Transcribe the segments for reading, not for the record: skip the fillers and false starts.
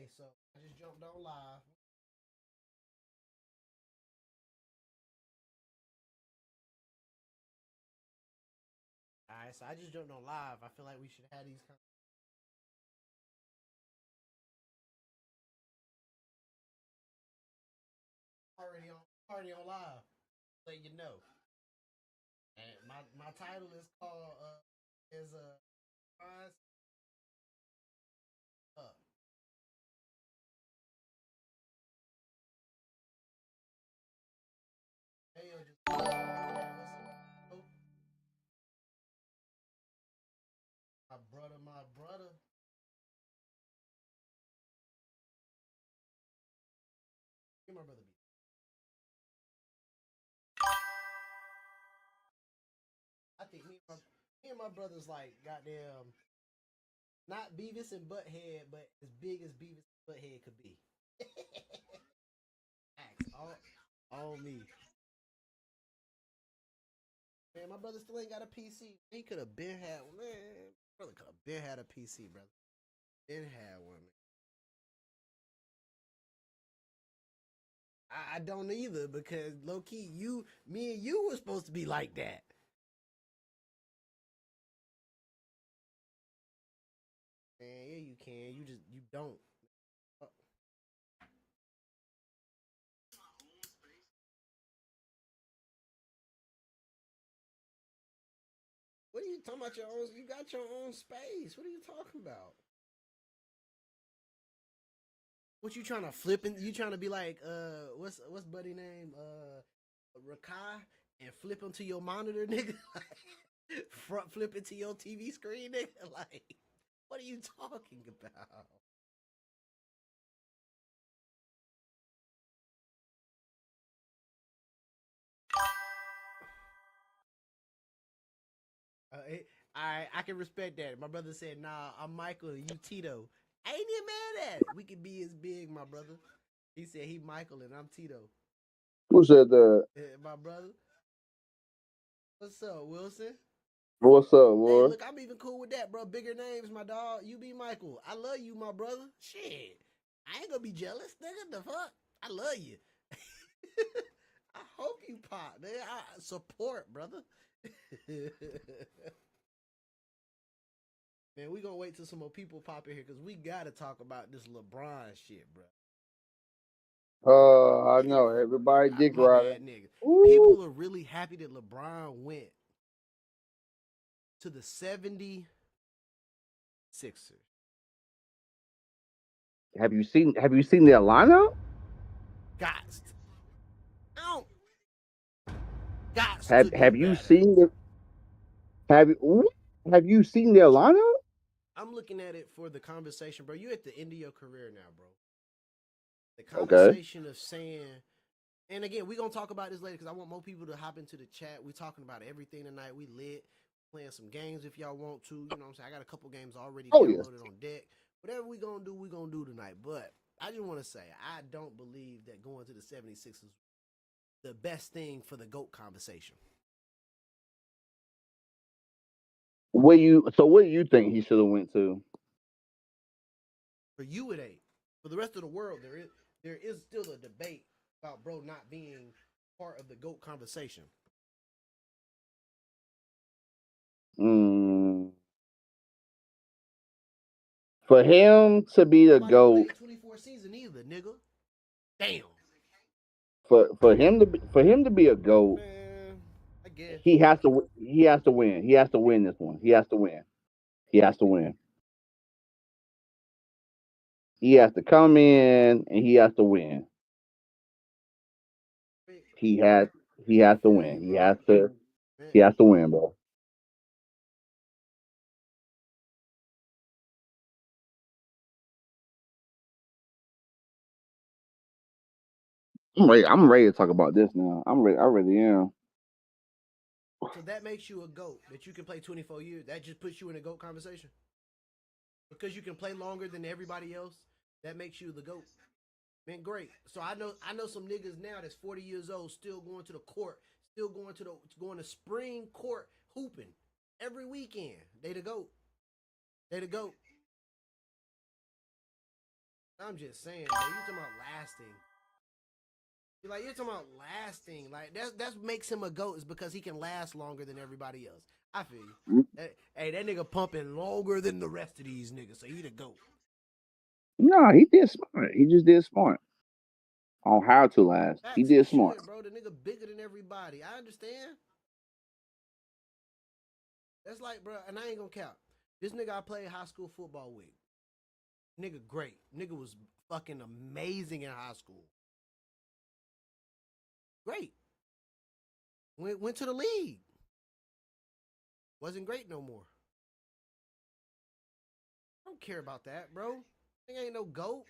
Okay, so I just jumped on live. All right, so I just jumped on live. I feel like we should have these already on live. Let you know. And my title is called is Rise Up. Hey, yo, just what's up? My brother. Give my brother be. I think me and my brother's like goddamn not Beavis and Butthead, but as big as Beavis and Butthead could be. Facts, all me. Man, my brother still ain't got a PC. He could have been had one. Man, brother could have been had a PC, brother. Been had one, man. I don't either because low key, me and you were supposed to be like that. Man, yeah, you can. You don't. Uh, What are you talking about? Your own? You got your own space. What are you talking about? What you trying to flip? You trying to be like what's buddy name Rakai and flip him to your monitor, nigga? Front flip it to your TV screen, nigga. Like, what are you talking about? I can respect that. My brother said, "Nah, I'm Michael and you Tito." I ain't even mad at it. We can be as big, my brother. He said he Michael and I'm Tito. Who said that? My brother. What's up, Wilson? What's up, Hey, boy? look, I'm even cool with that, bro. Bigger names, my dog. You be Michael. I love you, my brother. Shit. I ain't gonna be jealous, nigga. The fuck? I love you. I hope you pop, man. I support, brother. Man, we gonna wait till some more people pop in here because we gotta talk about this LeBron shit, bro. I know everybody dick My riding. bad, nigga. Ooh. People are really happy that LeBron went to the 76ers. Have you seen their lineup? Gots. I don't. Gots Have to do Have you better. seen the have you ooh, Have you seen their lineup? I'm looking at it for the conversation, bro. You at the end of your career now, bro. The Okay. conversation of saying, and again, we gonna talk about this later because I want more people to hop into the chat. We talking about everything tonight. We lit, playing some games if y'all want to. You know what I'm saying? I got a couple games already Oh yes. downloaded on deck. Whatever we gonna do tonight. But I just want to say, I don't believe that going to the 76 is the best thing for the GOAT conversation. What do you think he should have went to? For you, it ain't. For the rest of the world, there is still a debate about bro not being part of the GOAT conversation. Mm, for him to be the Nobody GOAT, played 24 season either, nigga. Damn. for him to be a GOAT, Man, I guess. he has to win. He has to win this one. He has to win. He has to win. He has to come in and he has to win. He has he I has to feel win. you, He bro. has to Man, he has to win, bro. I'm ready to talk about this now. I'm ready. I really am. so that makes you a GOAT that you can play 24 years. That just puts you in a GOAT conversation because you can play longer than everybody else. That makes you the GOAT. Man, great. So I know some niggas now that's 40 years old still going to the court, still going to spring court hooping every weekend. They the GOAT. They the GOAT. I'm just saying, bro. You talking about lasting? Like you're talking about lasting. Like that's what makes him a GOAT is because he can last longer than everybody else. I feel you. Hey, that nigga pumping longer than the rest of these niggas, so he the GOAT. No, he did smart. He just did smart on how to last. He Facts, he did smart. should, bro. The nigga bigger than everybody. I understand. That's like, bro, and I ain't gonna count. This nigga I played high school football with. Nigga great. Nigga was fucking amazing in high school. Great. Went to the league. Wasn't great no more. I don't care about that, bro. Nigga ain't no GOAT.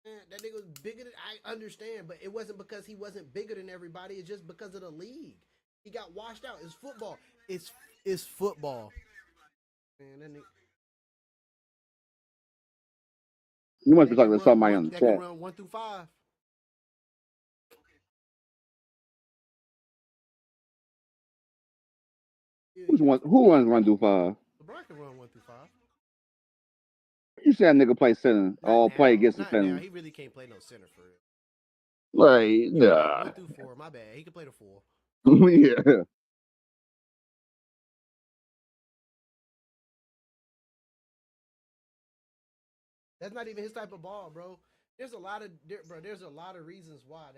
Man, that nigga was bigger than I understand, but it wasn't because he wasn't bigger than everybody. It's just because of the league. He got washed out. It's football. It's football. Man, that nigga, You must be that talking can to run somebody one. on the That can chat. run 1 through 5. Yeah, he can. Who runs 1 through 5? LeBron can run 1 through 5. You said that nigga play center Not or play now. against the Not now. center. He really can't play no center for real. Like, He can run nah. 1 through 4. My bad. He can play the 4. Yeah. That's not even his type of ball, bro. There's a lot of reasons why.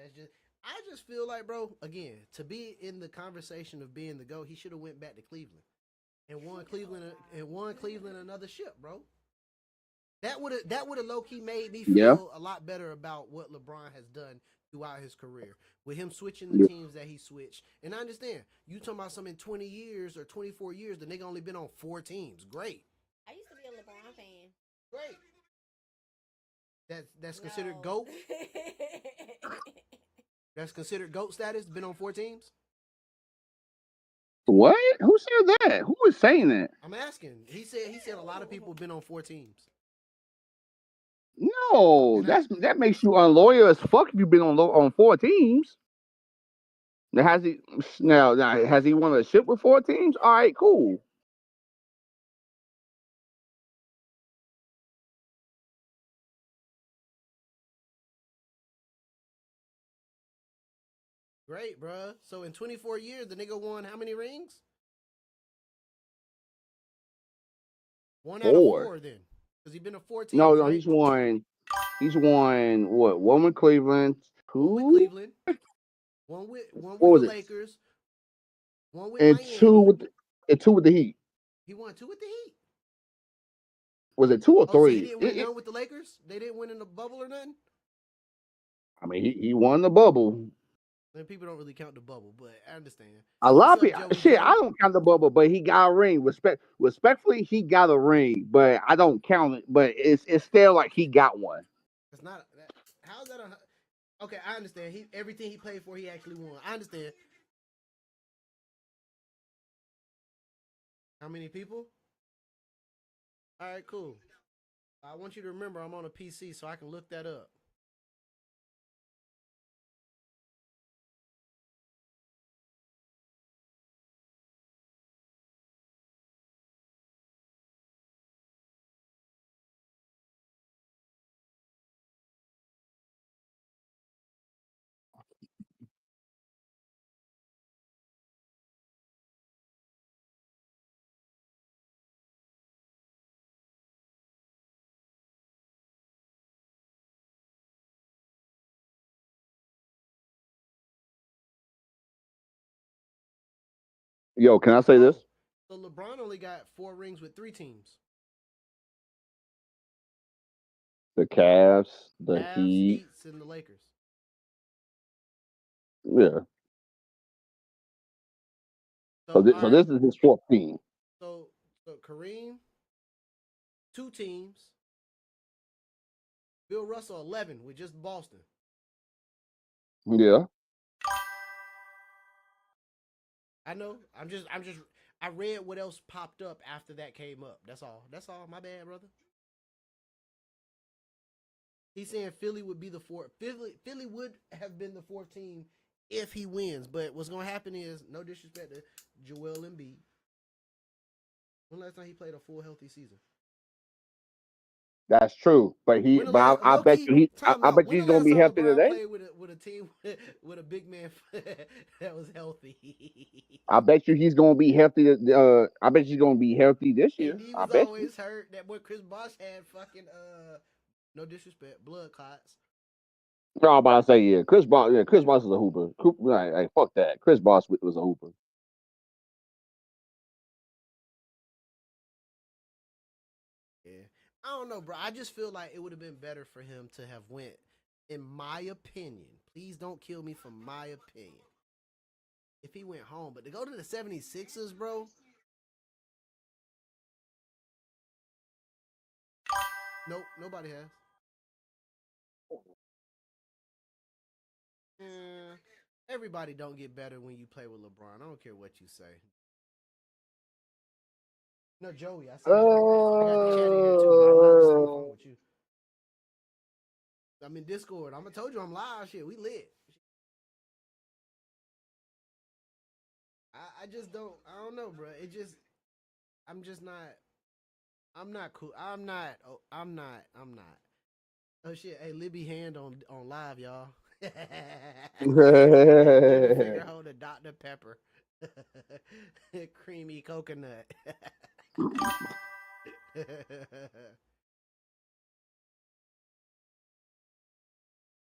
I just feel like, bro, again, to be in the conversation of being the GOAT, he should have went back to Cleveland and won Cleveland another ship, bro. That would have low key made me Yeah. feel a lot better about what LeBron has done throughout his career with him switching the teams that he switched. And I understand you talking about some in 20 years or 24 years. The nigga only been on 4 teams. Great. I used to be a LeBron fan. Great. That's considered GOAT. That's considered GOAT status. Been on 4 teams. What? Who said that? Who was saying that? I'm asking. He said a lot of people have been on 4 teams. No, that makes you unloyal as fuck if you've been on 4 teams. Now has he won a ship with 4 teams? All right, cool. Great, bruh. So in 24 years, the nigga won how many rings? 1 out of 4 then. Because he been to 4 teams. No, right? he's won what? 1 with Cleveland, 2 1 with Cleveland. One with the Lakers. 1 with and Miami. 2 with the Heat. He won 2 with the Heat. Was it 2 or 3? So he didn't win none with the Lakers? They didn't win in the bubble or nothing? I mean, he won the bubble. And people don't really count the bubble, but I understand. A lot of people, shit, I don't count the bubble, but he got a ring. Respectfully, he got a ring, but I don't count it. But it's still like he got one. It's not. How's that a? Okay, I understand. Everything he played for, he actually won. I understand. How many people? All right, cool. I want you to remember I'm on a PC, so I can look that up. Yo, can I say this? So LeBron only got 4 rings with 3 teams. The Cavs, the Heat, Heats, and the Lakers. yeah. So this is his 4th team. So Kareem, 2 teams. Bill Russell 11 with just Boston. Yeah. I know. I read what else popped up after that came up. That's all. My bad, brother. He's saying Philly would be the 4th. Philly would have been the 4th team if he wins. But what's gonna happen is, no disrespect to Joel Embiid, When last time he played a full healthy season? That's true, but When the last I low bet key you time I out. bet When you the he's gonna last be time healthy LeBron today. played with a team with a big man that was healthy? I bet you he's gonna be healthy. I bet he's gonna be healthy this year. AD I was bet you. always hurt. That boy Chris Bosh had fucking no disrespect, blood clots. No, I'm about to say yeah. Chris Bosh, Chris Bosh is a hooper. Like, fuck that. Chris Bosh was a hooper. Yeah, I don't know, bro. I just feel like it would have been better for him to have went, in my opinion. Please don't kill me for my opinion. If he went home, but to go to the 76ers, bro. Nope, nobody has. Everybody don't get better when you play with LeBron. I don't care what you say. No, Joey, I said Joey. I got the chat in here too, bro. I'm not just on the phone with you. I'm in Discord. I told you I'm live. Shit, we lit. I just don't. I don't know, bro. It just. I'm just not. I'm not cool. I'm not. Oh, I'm not. I'm not. Oh shit! Hey, Libby hand on live, y'all. Libby finger hold a Dr. Pepper, creamy coconut.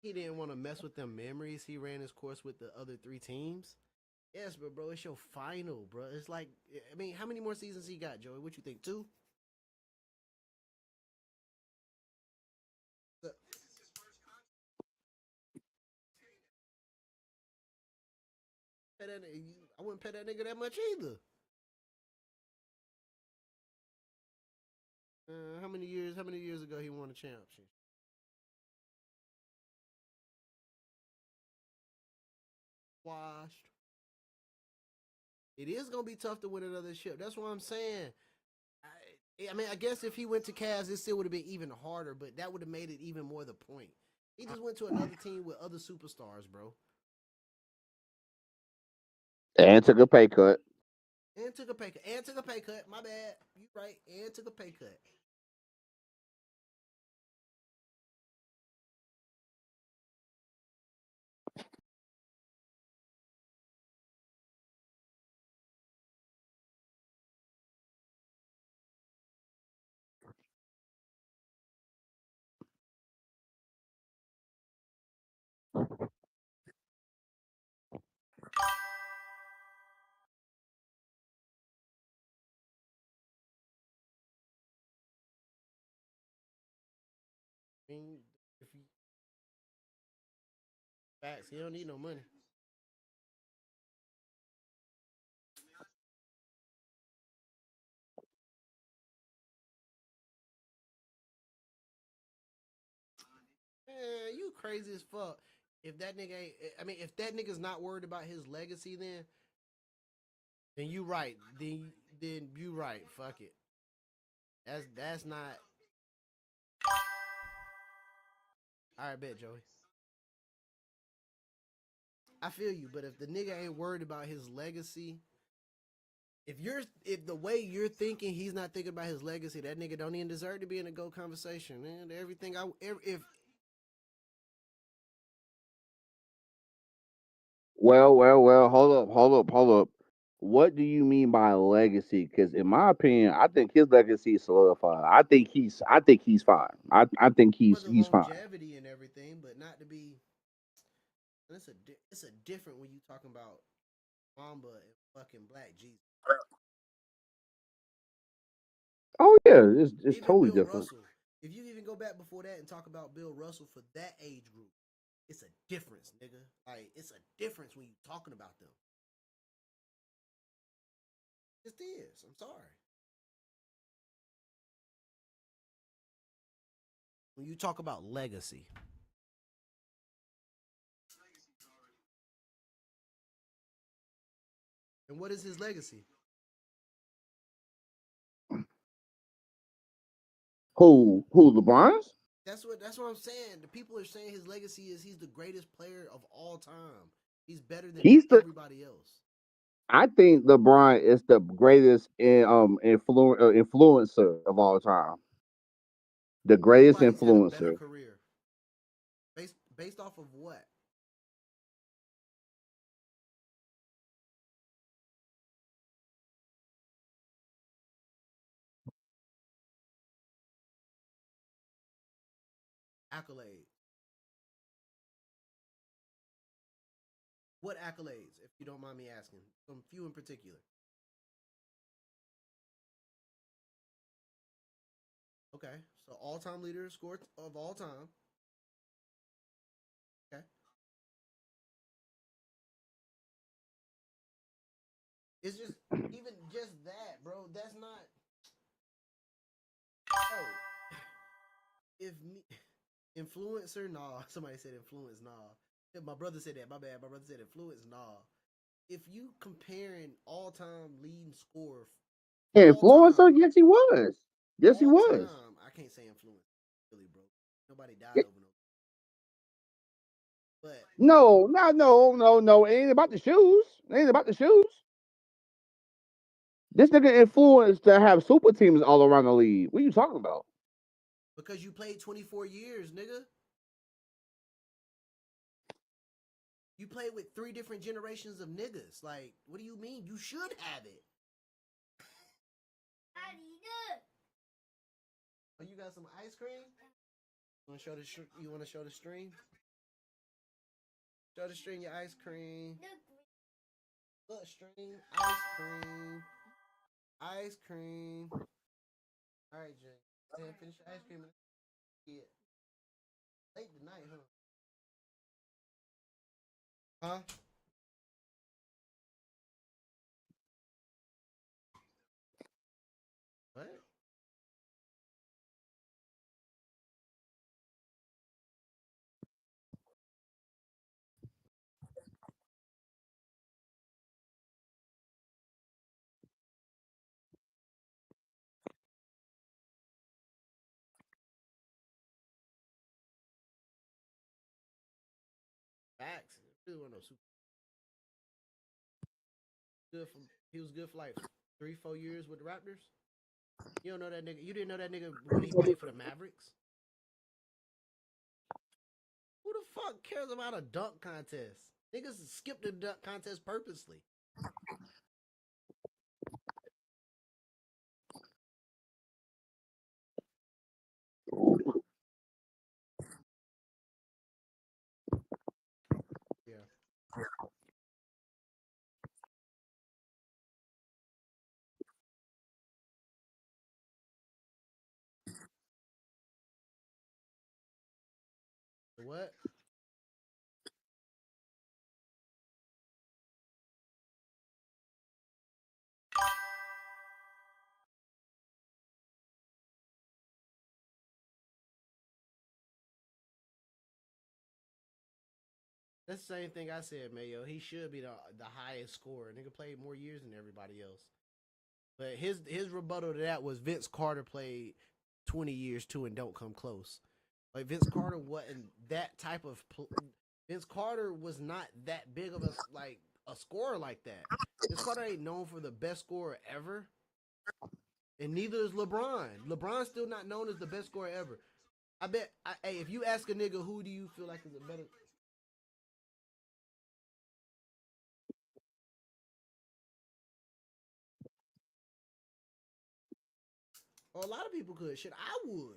He didn't want to mess with them memories. He ran his course with the other 3 teams. Yes, but bro, it's your final, bro. It's like, I mean, how many more seasons he got, Joey? What you think? 2? I wouldn't pay that nigga that much either. How many years? How many years ago he won a championship? Washed. It is gonna be tough to win another ship. That's what I'm saying. I mean, I guess if he went to Cavs, it still would have been even harder, but that would have made it even more the point. He just went to another team with other superstars, bro. And took a pay cut. And took a pay cut. And took a pay cut. My bad. You right. And took a pay cut. I mean, if you facts, he don't need no money. Man, you crazy as fuck. If that nigga ain't, I mean, if that nigga's not worried about his legacy, then you right. Then you right. Fuck it. That's not. All right, bet Joey. I feel you, but if the nigga ain't worried about his legacy, if the way you're thinking, he's not thinking about his legacy, that nigga don't even deserve to be in a GOAT conversation, man. Everything if Well. Hold up. What do you mean by legacy? Because in my opinion, I think his legacy is solidified. I think he's fine. I think for the he's fine. longevity and everything, but not to be. It's a different when you talking about Mamba and fucking Black Jesus. Oh yeah, it's Even totally Bill different. Russell. If you even go back before that and talk about Bill Russell for that age group, it's a difference, nigga. Like it's a difference when you talking about them. It is. I'm sorry. When you talk about legacy. And what is his legacy? Who LeBron's? That's what I'm saying. The people are saying his legacy is he's the greatest player of all time. He's better than He's the everybody else. I think LeBron is the greatest influencer of all time. The greatest Nobody's had a better influencer. career. Based off of what? Accolades. What accolades, if you don't mind me asking? Some few in particular. Okay, so all-time leader score of all time. Okay, it's just even just that, bro. That's not. Oh, if me influencer, nah. Somebody said influence, nah. My brother said that. My bad. My brother said influence, nah. If you comparing all-time leading score, all Influencer? time, Yes, he was. Yes, he all was. time, I can't say influence, really, bro. Nobody died Yeah. over no. But No, no. It ain't about the shoes. It ain't about the shoes. This nigga influenced to have super teams all around the league. What are you talking about? because you played 24 years, nigga. You played with 3 different generations of niggas. Like, what do you mean? You should have it. Oh, you got some ice cream? You want to show the you want to show the stream? Show the stream your ice cream. Look, stream ice cream. Ice cream. All right, Jay. Go ahead, finish your ice cream. Yeah. Late tonight, huh? Huh? What? Facts. Really want no super good for. He was good for like 3-4 years with the Raptors. You don't know that nigga. You didn't know that nigga when he played for the Mavericks. Who the fuck cares about a dunk contest? Niggas skip the dunk contest purposely. Yeah. What? That's the same thing I said, Mayo. He should be the highest scorer. Nigga played more years than everybody else. But his rebuttal to that was Vince Carter played 20 years too and don't come close. Like Vince Carter wasn't that type of. Vince Carter was not that big of a scorer like that. Vince Carter ain't known for the best scorer ever, and neither is LeBron. LeBron's still not known as the best scorer ever. I bet. Hey, if you ask a nigga who do you feel like is a better. Or a lot of people could. Shit, I would.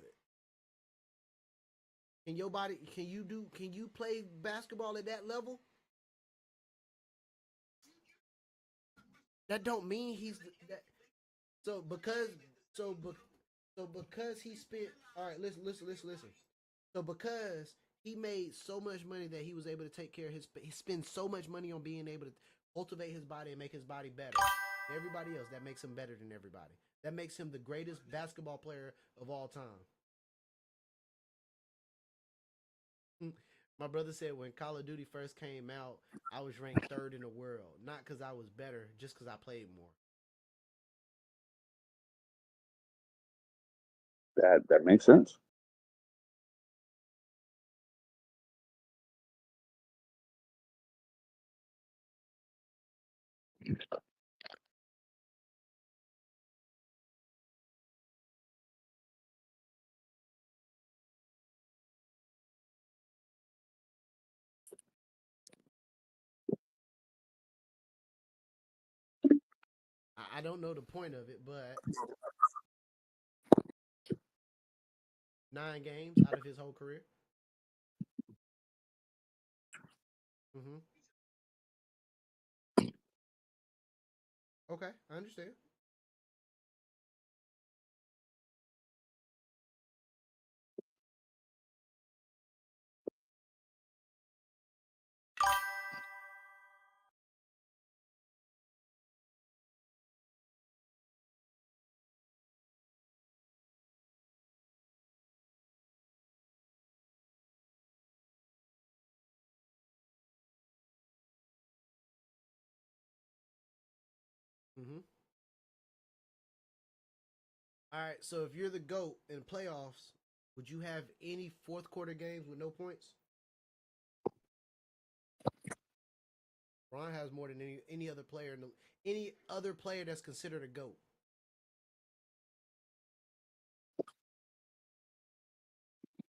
Can your body? Can you do? Can you play basketball at that level? That don't mean he's that. So because so be, so because he spent. All right, listen. So because he made so much money that he was able to take care of he spends so much money on being able to cultivate his body and make his body better than everybody else. That makes him better than everybody. That makes him the greatest basketball player of all time. My brother said when Call of Duty first came out, I was ranked third in the world. Not because I was better, just because I played more. That makes sense. I don't know the point of it, but 9 games out of his whole career. Mm-hmm. Okay, I understand. Mm-hmm. All right, so if you're the GOAT in playoffs, would you have any fourth quarter games with no points? Ron has more than any other player in any other player that's considered a GOAT.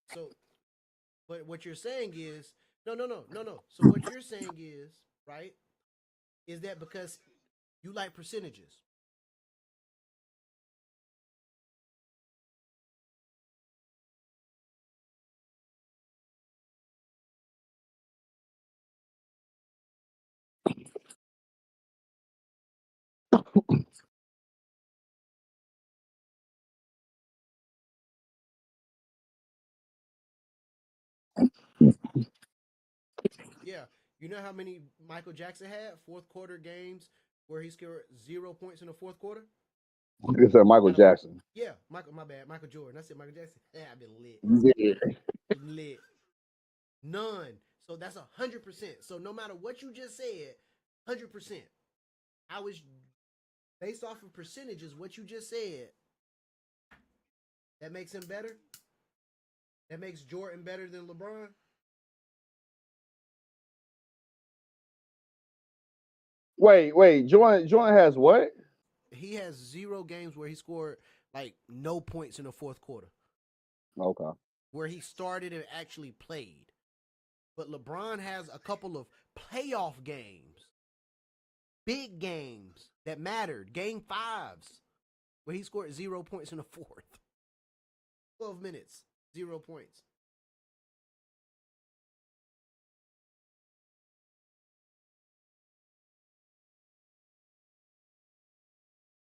So, but what you're saying is no. So what you're saying is right is that because you like percentages. Yeah, you know how many Michael Jackson had fourth quarter games where he scored 0 points in the fourth quarter. It's Michael Out of Jackson. yeah, Michael, my bad, Michael Jordan. I said Michael Jackson. Yeah, I've been lit, Yeah. lit. None. So that's 100%. So no matter what you just said, 100%. I was based off of percentages. What you just said that makes him better. That makes Jordan better than LeBron. Wait. Jordan has what? He has 0 games where he scored like no points in the fourth quarter, Okay. where he started and actually played. But LeBron has a couple of playoff games, big games that mattered, game fives, where he scored 0 points in the fourth. 12 minutes, 0 points.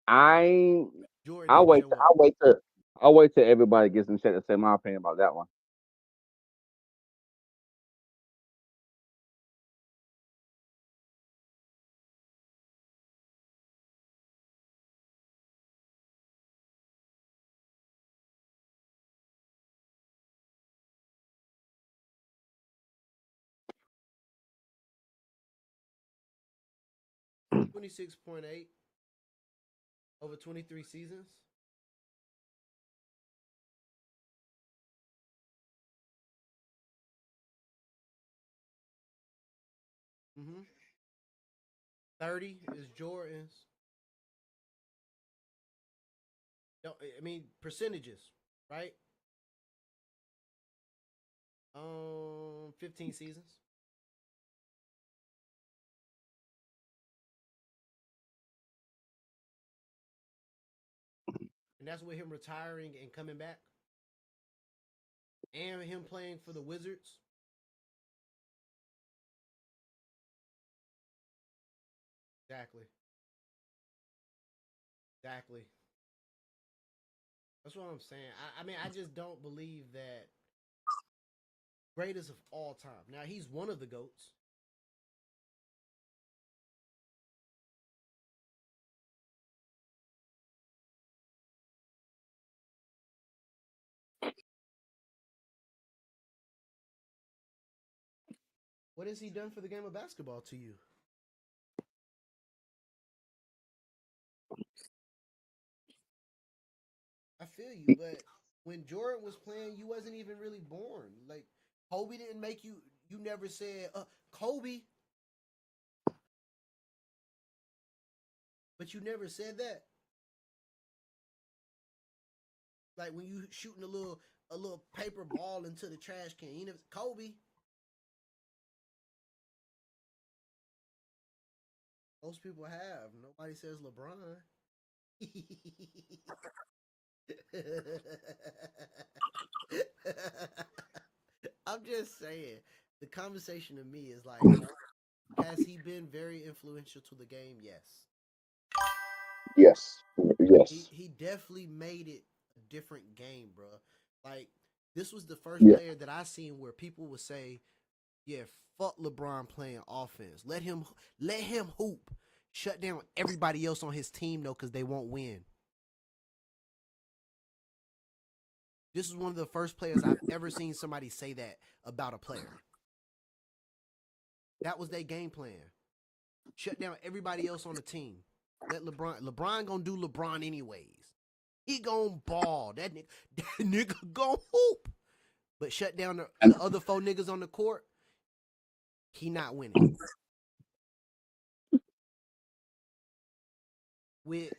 I Jordan I'll didn't wait. show up. I'll wait till everybody gets in check to say my opinion about that one. He's 26.8 over 23 seasons. Mm-hmm. 30 is Jordan's. No, I mean percentages, right? 15 seasons. And that's with him retiring and coming back. And him playing for the Wizards. Exactly. Exactly. That's what I'm saying. I mean, I just don't believe that greatest of all time. Now he's one of the goats. What has he done for the game of basketball to you? I feel you, but when Jordan was playing, you wasn't even really born. Like Kobe didn't make you. You never said Kobe. But you never said that. Like when you shooting a little paper ball into the trash can. You never Kobe. Most people have. Nobody says LeBron. I'm just saying. The conversation to me is like, has he been very influential to the game? Yes. Yes. Yes. He definitely made it a different game, bro. Like this was the first Yeah. player that I seen where people would say, "Yeah, fuck LeBron playing offense. Let him hoop. Shut down everybody else on his team though, because they won't win." This is one of the first players I've ever seen somebody say that about a player. That was their game plan. Shut down everybody else on the team. Let LeBron gonna do LeBron anyways. He gonna ball. That nigga gonna hoop. But shut down the other 4 niggas on the court. He not winning. With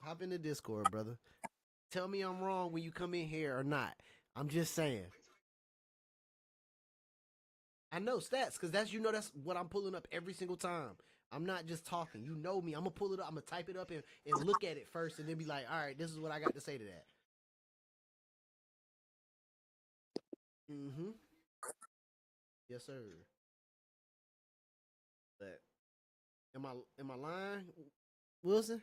hop in the Discord, brother. Tell me I'm wrong when you come in here or not. I'm just saying. I know stats because that's what I'm pulling up every single time. I'm not just talking. You know me. I'm gonna pull it up. I'm gonna type it up and look at it first, and then be like, all right, this is what I got to say to that. Mm-hmm. Yes, sir. But am I lying, Wilson?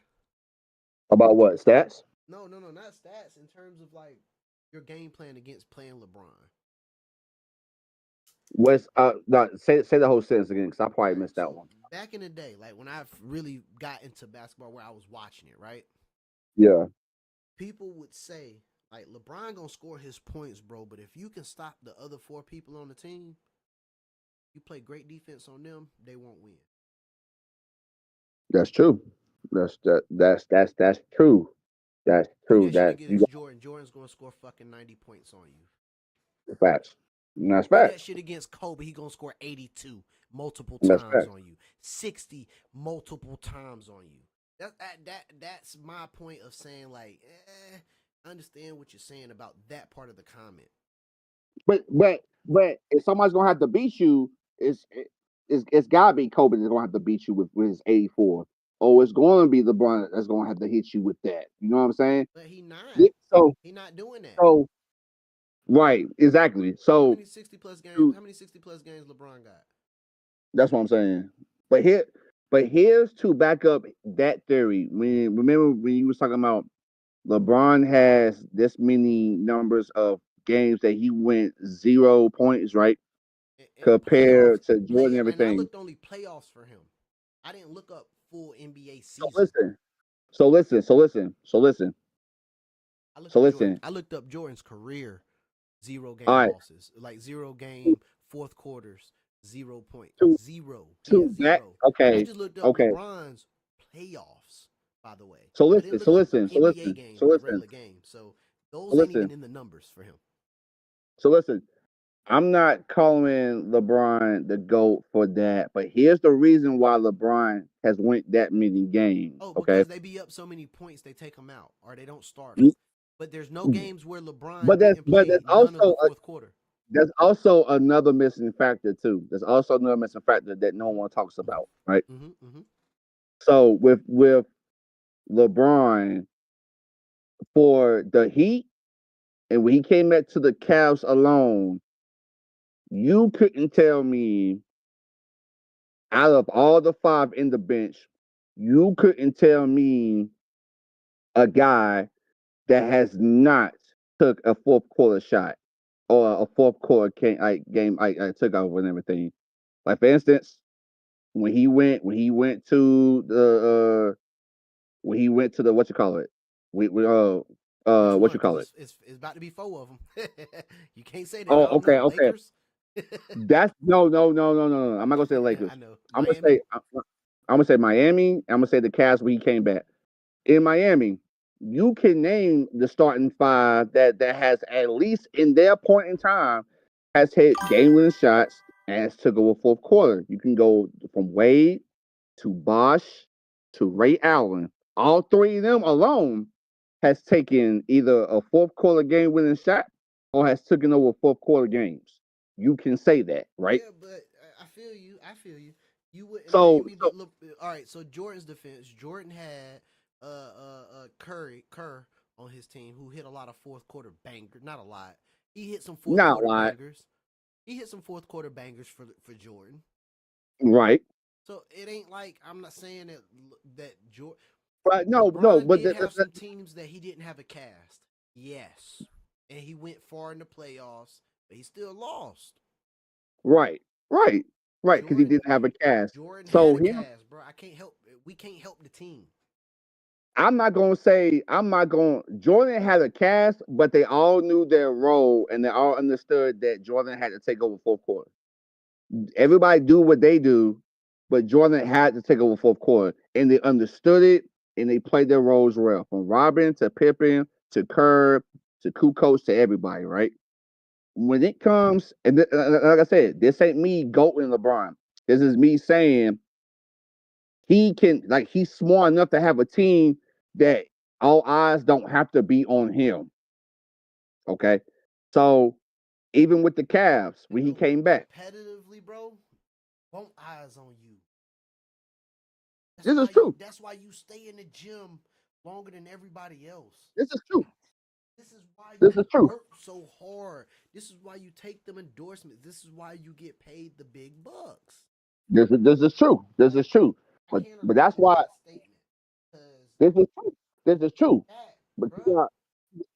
About what stats? No, not stats. In terms of like your game plan against playing LeBron. What's no, say the whole sentence again because I probably All right. missed that So one. back in the day, like when I really got into basketball, where I was watching it, right? Yeah. People would say like LeBron gonna score his points, bro. But if you can stop the other 4 people on the team, you play great defense on them, they won't win. That's true. That's true. That's Do true. that shit That you against Jordan. Jordan's gonna score fucking 90 points on you. got facts. That's Do that facts. shit against Kobe. He gonna score 82 multiple That's times facts. on you, 60 multiple times on you. That's my point of saying like, I understand what you're saying about that part of the comment. But if somebody's gonna have to beat you, it's gotta be Kobe that's gonna have to beat you with his 84. Oh, it's going to be LeBron that's gonna have to hit you with that. You know what I'm saying? But he not. So He not doing that. so right, exactly. How So many 60 plus games? How many 60 plus games LeBron got? that's what I'm saying. But here's to back up that theory. Remember when you was talking about LeBron has this many numbers of games that he went 0 points, right? And playoffs, Compared to Jordan and and I everything. looked only playoffs for him. I didn't look up full NBA So season. listen. So listen. So listen. So listen. So listen. I looked up Jordan's career 0 game All right. losses, like 0 game fourth quarters, 0 point, Two 0. two Yeah, back. 0. I Okay. just looked up Okay. LeBron's playoffs, by the way. So I didn't listen. look So up listen. So NBA listen. games So like listen. regular games. So So those ain't even listen. in the numbers for him. So listen. I'm not calling LeBron the GOAT for that, but here's the reason why LeBron has went that many games. Oh, Okay. because they be up so many points, they take them out or they don't start them. But there's no games where LeBron didn't play none of the fourth quarter. There's also another missing factor too. There's also another missing factor that no one talks about, right? So with LeBron for the Heat, and when he came back to the Cavs alone, you couldn't tell me out of all the 5 in the bench, you couldn't tell me a guy that has not took a fourth quarter shot or a fourth quarter game I took over and everything. Like for instance, when he went to the what you call it? Which What one? you Because call it? it's about to be 4 of them. You can't say that. Oh, I don't okay, know. okay. Lakers. That's no. I'm not gonna say the Lakers. I know. I'm gonna Miami. say Miami. I'm gonna say the Cavs when he came back. In Miami, you can name the starting 5 that has at least in their point in time has hit game winning shots and has took over fourth quarter. You can go from Wade to Bosh to Ray Allen, all three of them alone has taken either a fourth quarter game winning shot or has taken over fourth quarter games. You can say that, right? Yeah, but I feel you. I feel you. You wouldn't pay So, me, but look. All right. So Jordan's defense. Jordan had Kerr on his team who hit a lot of fourth quarter bangers. Not a lot. He hit some fourth not a quarter lot, bangers. He hit some fourth quarter bangers for Jordan. right? So it ain't like I'm not saying that Jordan. But no, LeBron but did have some teams that he didn't have a cast. Yes, and he went far in the playoffs, but he still lost. right, because he didn't have a cast. Jordan So had a cast, bro. I can't help. We can't help the team. I'm not going. Jordan had a cast, but they all knew their role and they all understood that Jordan had to take over fourth quarter. Everybody do what they do, but Jordan had to take over fourth quarter, and they understood it and they played their roles well, from Robin to Pippen to Kerr to Kukoc to everybody, right? When it comes, and like I said, this ain't me goating LeBron. This is me saying he's smart enough to have a team that all eyes don't have to be on him. Okay, so even with the Cavs, when he came back, competitively, bro, won't eyes on you. This is true. That's why you stay in the gym longer than everybody else. This is true. This is why you work so hard. This is why you take them endorsements. This is why you get paid the big bucks. This is true. This is true. But that's why this is true. This is true. But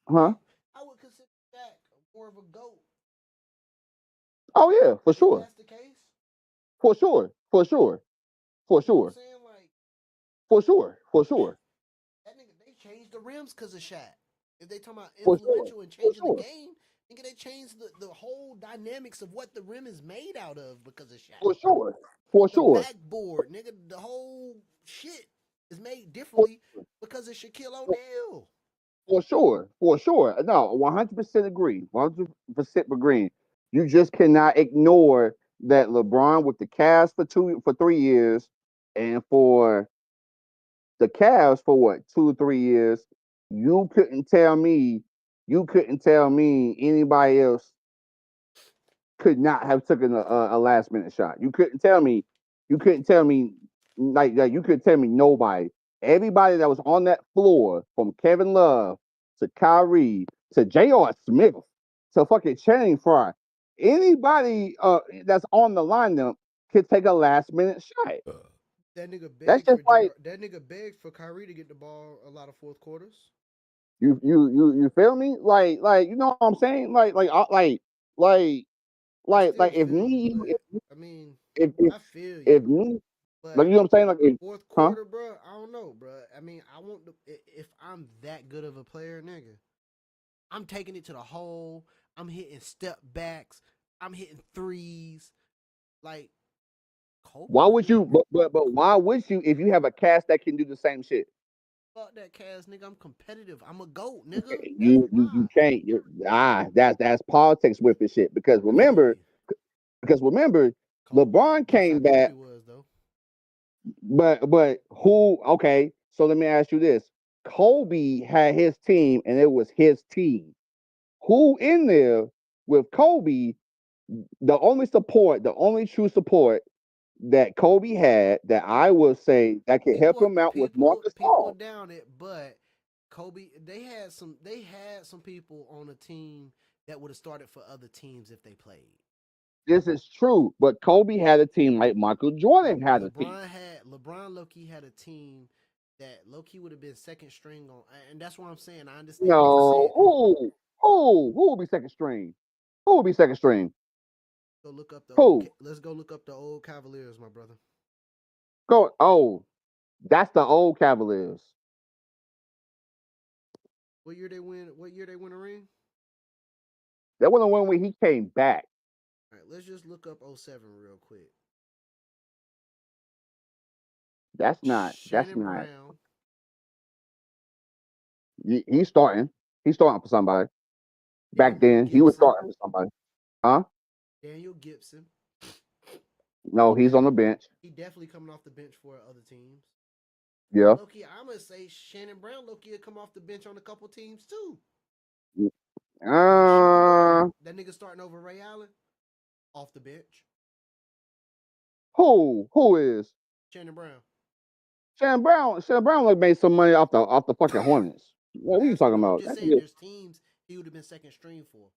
huh? I would consider Shaq more of a GOAT. Oh yeah, for sure. That's the case. For sure. For sure. For sure. I'm saying, like, for sure. For sure. That nigga, they changed the rims because of Shaq. If they talking about influential and changing the game, nigga, they changed the whole dynamics of what the rim is made out of because of Shaq. For sure. For sure. The backboard, nigga, the whole shit is made differently because of Shaquille O'Neal. For sure. For sure. No, 100% agree. 100% agree. You just cannot ignore that LeBron with the Cavs for 3 years and for the Cavs for what, 2 or 3 years. You couldn't tell me anybody else could not have taken a last minute shot. You couldn't tell me like you couldn't tell me nobody. Everybody that was on that floor, from Kevin Love to Kyrie to J.R. Smith to fucking Channing Frye, anybody that's on the lineup could take a last minute shot. That nigga begged That's just that nigga begged for Kyrie to get the ball a lot of fourth quarters. You feel me? Like you know what I'm saying? Like if me, I mean, if I feel you. If me, like, you know what I'm saying? Like, fourth quarter, bro. I don't know, bro. I mean, I want if I'm that good of a player, nigga, I'm taking it to the hole. I'm hitting step backs. I'm hitting threes. Like, Kobe. Why would you? But why would you if you have a cast that can do the same shit? Fuck that cast, nigga. I'm competitive. I'm a GOAT, nigga. You can't. That's politics with this shit. Because remember, LeBron came back. But who? Okay, so let me ask you this: Kobe had his team, and it was his team. Who in there with Kobe? The only true support that Kobe had, that I will say that could help him out, with Marcus Paul. Down it, but Kobe, they had some people on the team that would have started for other teams if they played. This is true, but Kobe had a team like Michael Jordan had a team. LeBron low-key had a team that low-key would have been second string on, and that's what I'm saying. I understand. No, who will be second string? Who will be second string? Go look up let's go look up the old Cavaliers, my brother. That's the old Cavaliers. What year they win a ring? That wasn't when he came back. All right, let's just look up 07 real quick. That's not. Brown. He's starting. He's starting for somebody. Back then, he was starting for somebody. Huh? Daniel Gibson. No, he's on the bench. He definitely coming off the bench for other teams. Yeah. Low-key, I'm gonna say Shannon Brown low-key will come off the bench on a couple teams too. That nigga starting over Ray Allen off the bench. Who is? Shannon Brown. Shannon Brown like made some money off the fucking Hornets. What are you talking about? I'm just saying, there's teams he would have been second string for.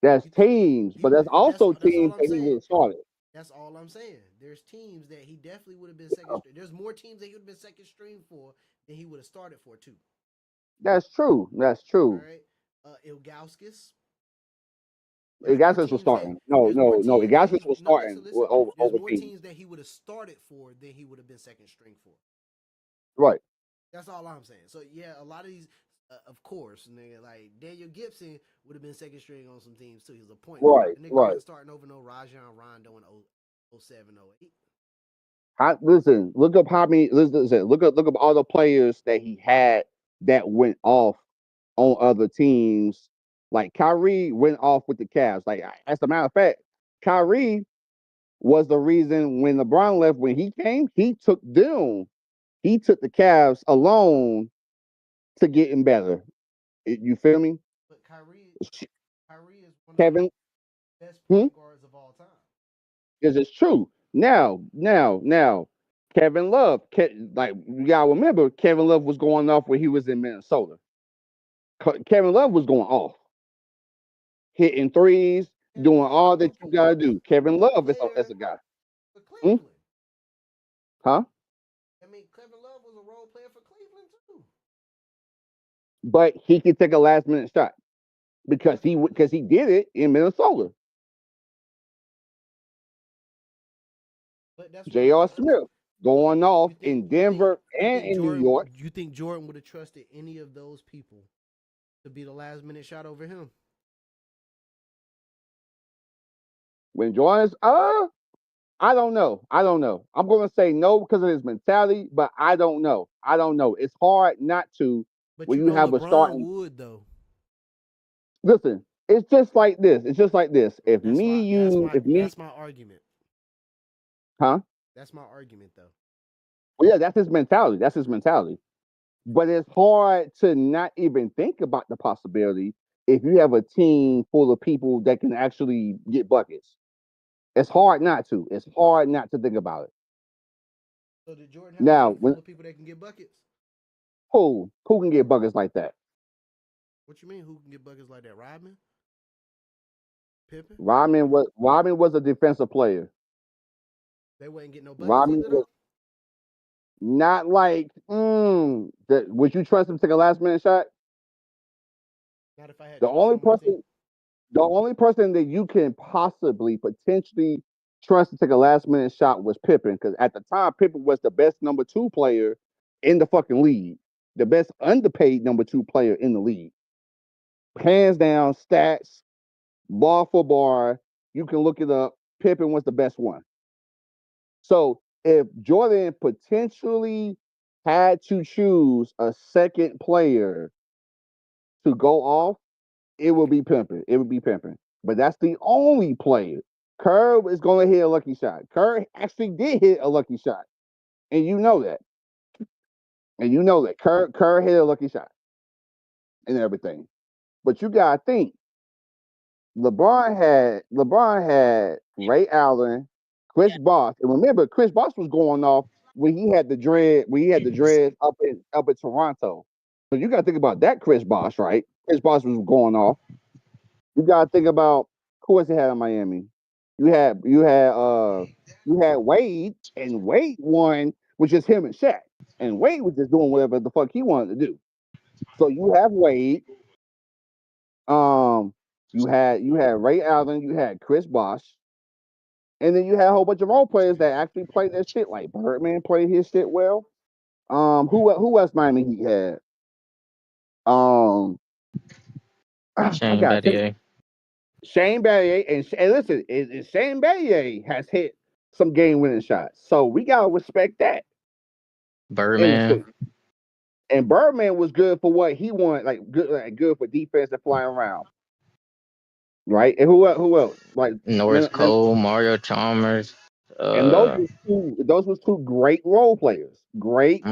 That's teams, but that's also teams that he would have started. That's all I'm saying. There's teams that he definitely would have been second string. There's more teams that he would have been second string for than he would have started for too. That's true. That's true. All right. Ilgauskas. Ilgauskas was starting. No. Ilgauskas was starting over more teams that he would have started for than he would have been second string for. Right. That's all I'm saying. So yeah, a lot of these, of course, nigga, like Daniel Gibson would have been second string on some teams too. He was a point guard. The nigga wasn't starting over no Rajon Rondo in 07, 08. Listen, look up how many. Listen, look up all the players that he had that went off on other teams. Like Kyrie went off with the Cavs. Like, as a matter of fact, Kyrie was the reason when LeBron left. When he came, he took the Cavs alone to getting better. You feel me? But Kyrie is one Kevin, of the best point guards of all time. Because it's true. Now, Kevin Love, like you gotta remember, Kevin Love was going off when he was in Minnesota. Kevin Love was going off, hitting threes, doing all that you gotta do. Kevin Love is a guy. Huh? I mean, Kevin Love was a role player for Cleveland too. But he could take a last minute shot because he did it in Minnesota. J.R. Smith going off in Denver and in New York. You think Jordan would have trusted any of those people to be the last minute shot over him? When Jordan's I don't know. I'm going to say no because of his mentality, but I don't know. It's hard not to when you have LeBron a starting. Would though. Listen, it's just like this. If that's my argument. Huh? That's my argument though. Well, yeah, that's his mentality. But it's hard to not even think about the possibility if you have a team full of people that can actually get buckets. It's hard not to. It's hard not to think about it. So did Jordan have a team full of people that can get buckets? Who can get buckets like that? What you mean? Who can get buckets like that? Rodman? Pippen? Rodman was a defensive player. They wouldn't get no buckets either, not like would you trust him to take a last minute shot? Not if I had the only person that you can potentially trust to take a last minute shot was Pippen, because at the time Pippen was the best number 2 player in the fucking league, the best underpaid number 2 player in the league, hands down. Stats, bar for bar, you can look it up. Pippen was the best one. So if Jordan potentially had to choose a second player to go off, it would be Pippen. But that's the only player. Kerr is going to hit a lucky shot. Kerr actually did hit a lucky shot. And you know that. Kerr hit a lucky shot and everything. But you got to think, LeBron had Ray Allen, Chris Bosh. And remember, Chris Bosh was going off when he had the dreads up in Toronto. So you got to think about that Chris Bosh, right? Chris Bosh was going off. You got to think about who else he had in Miami. You had Wade, and Wade won with just him and Shaq. And Wade was just doing whatever the fuck he wanted to do. So you have Wade. You had Ray Allen, you had Chris Bosh, and then you had a whole bunch of role players that actually played their shit. Like Birdman played his shit well. Who else Miami Heat had? Shane Battier. Shane Battier, and listen, Shane Battier has hit some game-winning shots, so we gotta respect that. Birdman. And Birdman was good for what he wanted, like good for defense and flying around. right? And who else? Like Norris Cole, Mario Chalmers. and those was two great role players. Great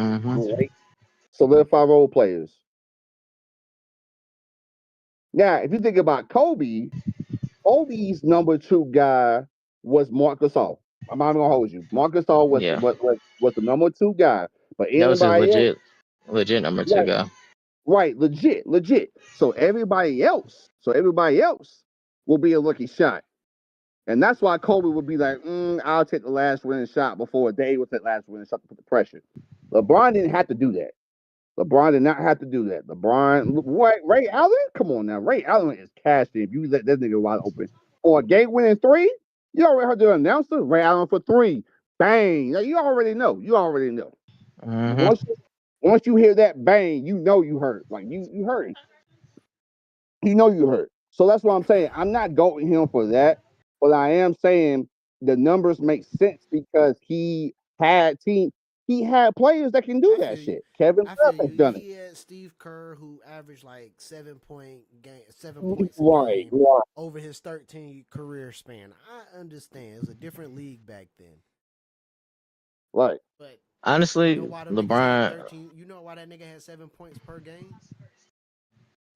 solidified role players. Now, if you think about Kobe's number 2 guy was Marc Gasol. I'm not gonna hold you. Marc Gasol was the number 2 guy, but that was his anybody else, legit number 2 guy. right? Legit. So everybody else will be a lucky shot. And that's why Kobe would be like, I'll take the last winning shot before Dave would take the last winning shot to put the pressure. LeBron didn't have to do that. LeBron did not have to do that. Ray Allen? Come on now. Ray Allen is casting if you let that nigga wide open. For a game winning 3, you already heard the announcer. Ray Allen for 3. Bang. You already know. Mm-hmm. Once you hear that bang, you know you hurt. Like you hurt. You know you hurt. So that's what I'm saying. I'm not goating him for that, but I am saying the numbers make sense because he had players that can do that shit. Kevin Love has done it. He had Steve Kerr, who averaged like 7 points a Right. game over his 13 career span. I understand. It was a different league back then. Right. But honestly, you know why LeBron. You know why that nigga had 7 points per game?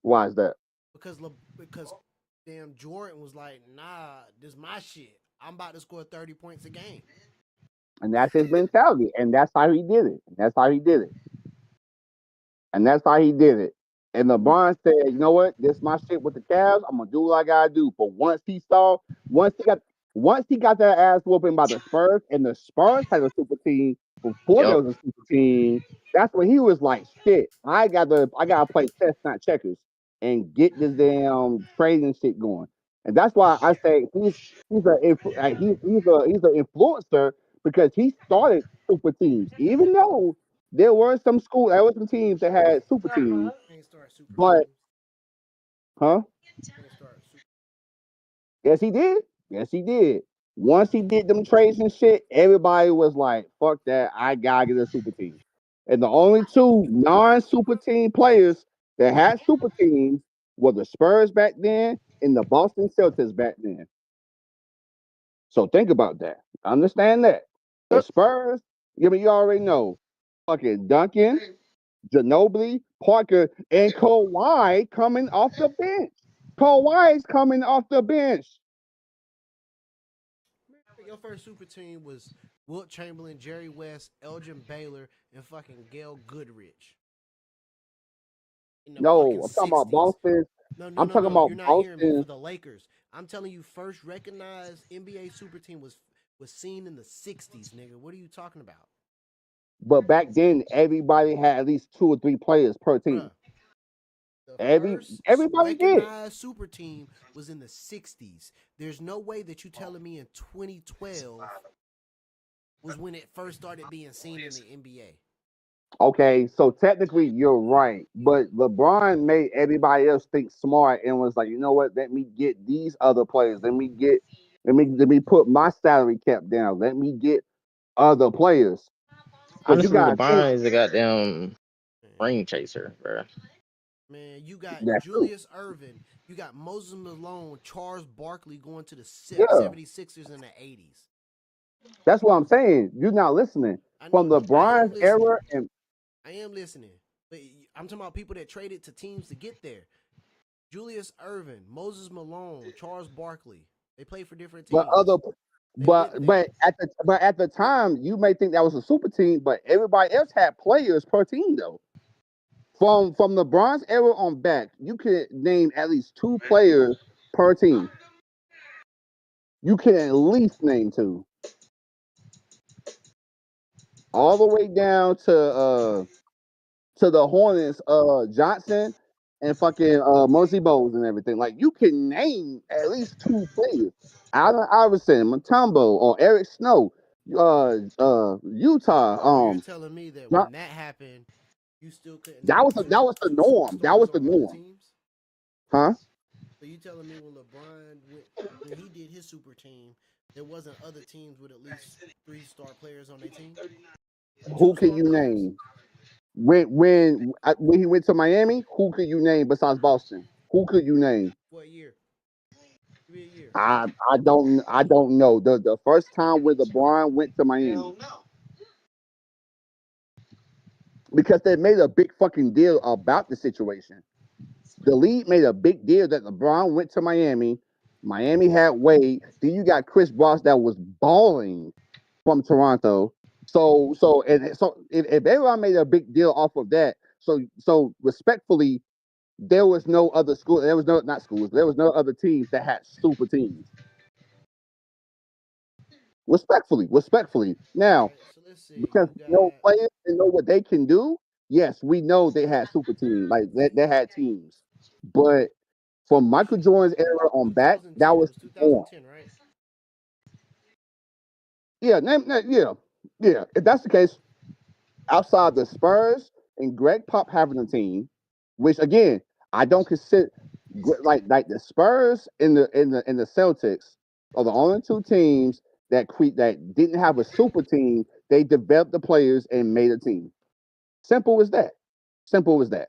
Why is that? Because damn Jordan was like, nah, this is my shit. I'm about to score 30 points a game. And that's his mentality. And that's how he did it. And LeBron said, you know what? This is my shit with the Cavs. I'm gonna do what I gotta do. But once he got that ass whooping by the Spurs, and the Spurs had a super team before there was a super team, that's when he was like, shit, I gotta play chess, not checkers, and get this damn trading shit going. And that's why I say he's an influencer because he started super teams, even though there were some teams that had super teams. But, Yes, he did. Once he did them trades and shit, everybody was like, fuck that. I gotta get a super team. And the only 2 non-super team players that had super teams were the Spurs back then and the Boston Celtics back then. So think about that. Understand that. The Spurs, you already know. Fucking Duncan, Ginobili, Parker, and Kawhi coming off the bench. Kawhi's coming off the bench. Your first super team was Wilt Chamberlain, Jerry West, Elgin Baylor, and fucking Gail Goodrich. No, I'm talking about Boston. I'm talking about you're not hearing me. For the Lakers, I'm telling you, first recognized NBA super team was seen in the 60s, nigga. What are you talking about? But back then, everybody had at least 2 or 3 players per team. Everybody recognized super team was in the 60s. There's no way that you telling me in 2012 was when it first started being seen in the NBA. Okay, so technically you're right, but LeBron made everybody else think smart and was like, you know what? Let me get these other players. Let me put my salary cap down. Let me get other players. Honestly, LeBron is a goddamn ring chaser, bro. Man, you got Julius Erving, you got Moses Malone, Charles Barkley going to the 76ers in the 80s. That's what I'm saying. You're not listening. From LeBron's era, and I am listening, but I'm talking about people that traded to teams to get there. Julius Erving, Moses Malone, Charles Barkley. They played for different teams. But at the time, you may think that was a super team, but everybody else had players per team though. From LeBron's era on back, you could name at least 2 players per team. You can at least name 2. All the way down to the Hornets, Johnson and fucking Mosey Bowles and everything. Like you can name at least 2 players. Allen Iverson, Mutombo, or Eric Snow, Utah. You're telling me that when that happened, you still couldn't. That was the norm. That was the norm. Huh? So you telling me when LeBron when he did his super team, there wasn't other teams with at least 3-star players on their team? Who can you name? When he went to Miami, who could you name besides Boston? Who could you name? What year? I don't know. The first time when LeBron went to Miami, because they made a big fucking deal about the situation. The league made a big deal that LeBron went to Miami. Miami had Wade. Then you got Chris Bosh that was balling from Toronto. So if everyone made a big deal off of that, so respectfully, there was no other school. There was no not schools. There was no other teams that had super teams. Respectfully. All Now, right, so let's see. because You you know got players and know what they can do. Yes, we know they had super teams, like they had teams. But from Michael Jordan's era on back, 2010. that It was was the norm. 2010, right? Yeah. If that's the case, outside the Spurs and Greg Pop having a team, which again I don't consider like the Spurs and the Celtics are the only two teams that didn't have a super team. They developed the players and made a team. Simple as that. Simple as that.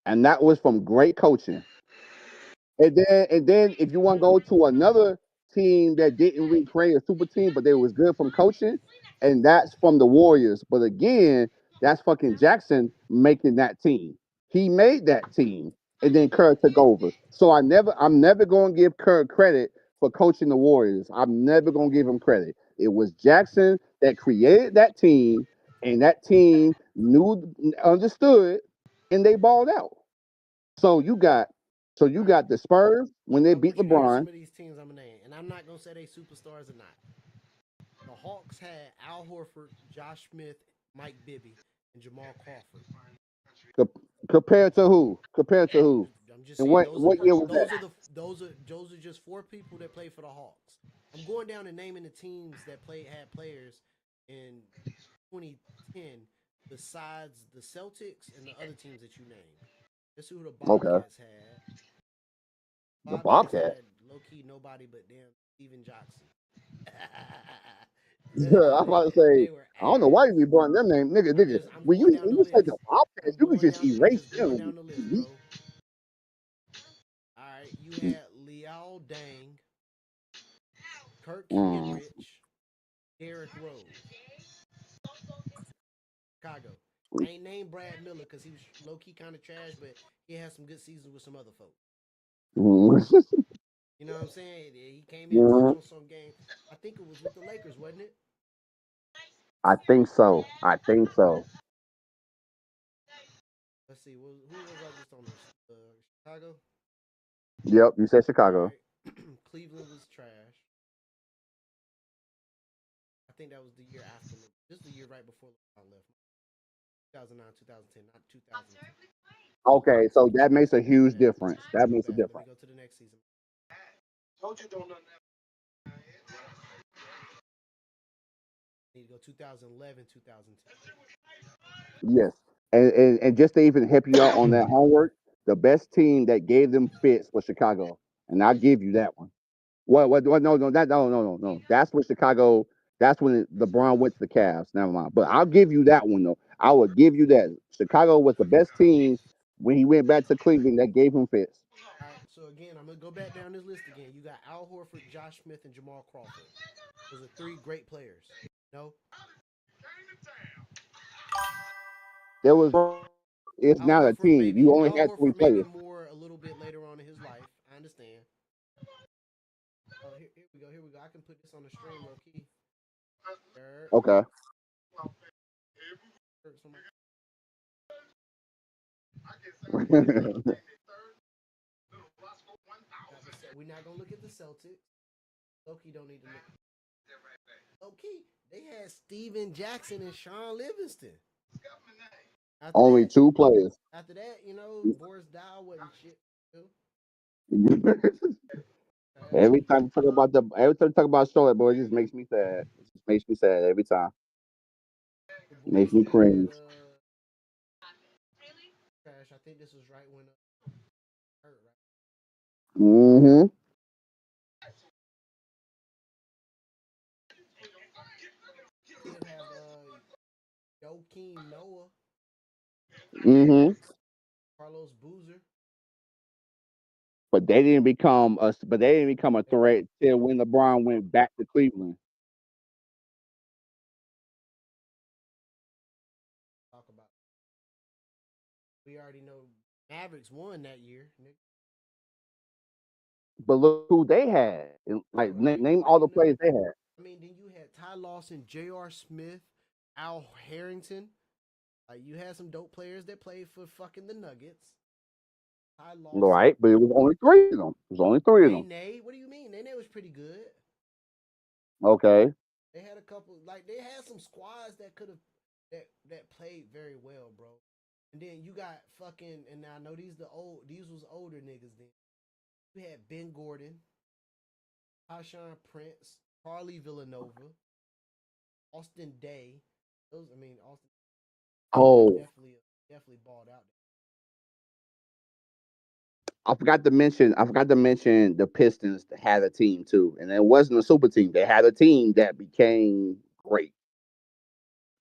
And that was from great coaching. And then if you want to go to another team that didn't really create a super team, but they was good from coaching, and that's from the Warriors. But again, that's fucking Jackson making that team. He made that team, and then Kerr took over. So I'm never going to give Kerr credit for coaching the Warriors. I'm never going to give him credit. It was Jackson that created that team, and that team understood, and they balled out. So you got All right. the Spurs when they I beat want you to hear some LeBron. of these teams I'm gonna name, and I'm not gonna say they superstars or not. The Hawks had Al Horford, Josh Smith, Mike Bibby, and Jamal Crawford. Compared to who? Compared to who? I'm just And saying what year was that? those are just four people that played for the Hawks. I'm going down and naming the teams that had players in 2010 besides the Celtics and the other teams that you named. This is who the Okay, Bobcats had. the Bobcats Bobcat. had low key nobody but damn Steven Jackson. I'm about to say, They were I don't know why ass. you be brought them name, nigga. I'm When going down when the you say list. the Bobcats, you could just I'm erase just going them. down the list, bro. All right, you had Liao Dang, Kirk Mm. Henrich, Derrick Rose, Chicago. I ain't named Brad Miller because he was low key kind of trash, but he had some good seasons with some other folks. Mm. You know what I'm saying? He came in clutch Mhm. on some game. I think it was with the Lakers, wasn't it? I think so. I think so. Let's see. Who was I just on there? Chicago. Yep, you said All Chicago. right. Cleveland was trash. I think that was the year after. This is the year right before LeBron left. 2009, 2010, not 2010. Okay, so that makes a huge Yeah, difference. That my makes a bad. Let me difference. go to the next season. Need to go 2011, 2010. Yes. And just to even help you out on that homework, the best team that gave them fits was Chicago. And I'll give you that one. What no. That's when Chicago, that's when LeBron went to the Cavs. Never mind. But I'll give you that one though. I will give you that. Chicago was the best team when he went back to Cleveland that gave him fits. All right, so again, I'm gonna go back down this list again. You got Al Horford, Josh Smith, and Jamal Crawford. Those are three great players. No, There was it's Al not a Horford team. maybe You only Al had three Horford maybe players. more a little bit later on in his life. I understand. Oh, here we go. Here we go. I can put this on the stream, low key. There. Okay. We're not gonna look at the Celtics. Loki don't need to look. Loki, they had Steven Jackson and Sean Livingston. After Only that, two players. Boris Diaw wasn't shit. Every time you talk about Charlotte, boy, it just makes me sad. It just makes me sad every time. The It makes Bulls me had cringe. Trash. I think this was right when hurt, right? Mm-hmm. Did have Joakim Noah, Mm-hmm. Carlos Boozer. But they didn't become a threat till when LeBron went back to Cleveland. Talk about. We already know Mavericks won that year. Nigga. But look who they had. Like name all the players they had. I mean, then you had Ty Lawson, J.R. Smith, Al Harrington. Like you had some dope players that played for fucking the Nuggets. Ty Lawson. Right, but it was only 3 of them. It was only 3 of them. Nene, what do you mean? Nene was pretty good. Okay. They had a couple, like they had some squads that could have that played very well, bro. And then you got fucking, and now I know these was older niggas then. You had Ben Gordon, Tashawn Prince, Carly Villanova, Austin Day. Austin. Oh, definitely balled out. I forgot to mention the Pistons had a team too, and it wasn't a super team. They had a team that became great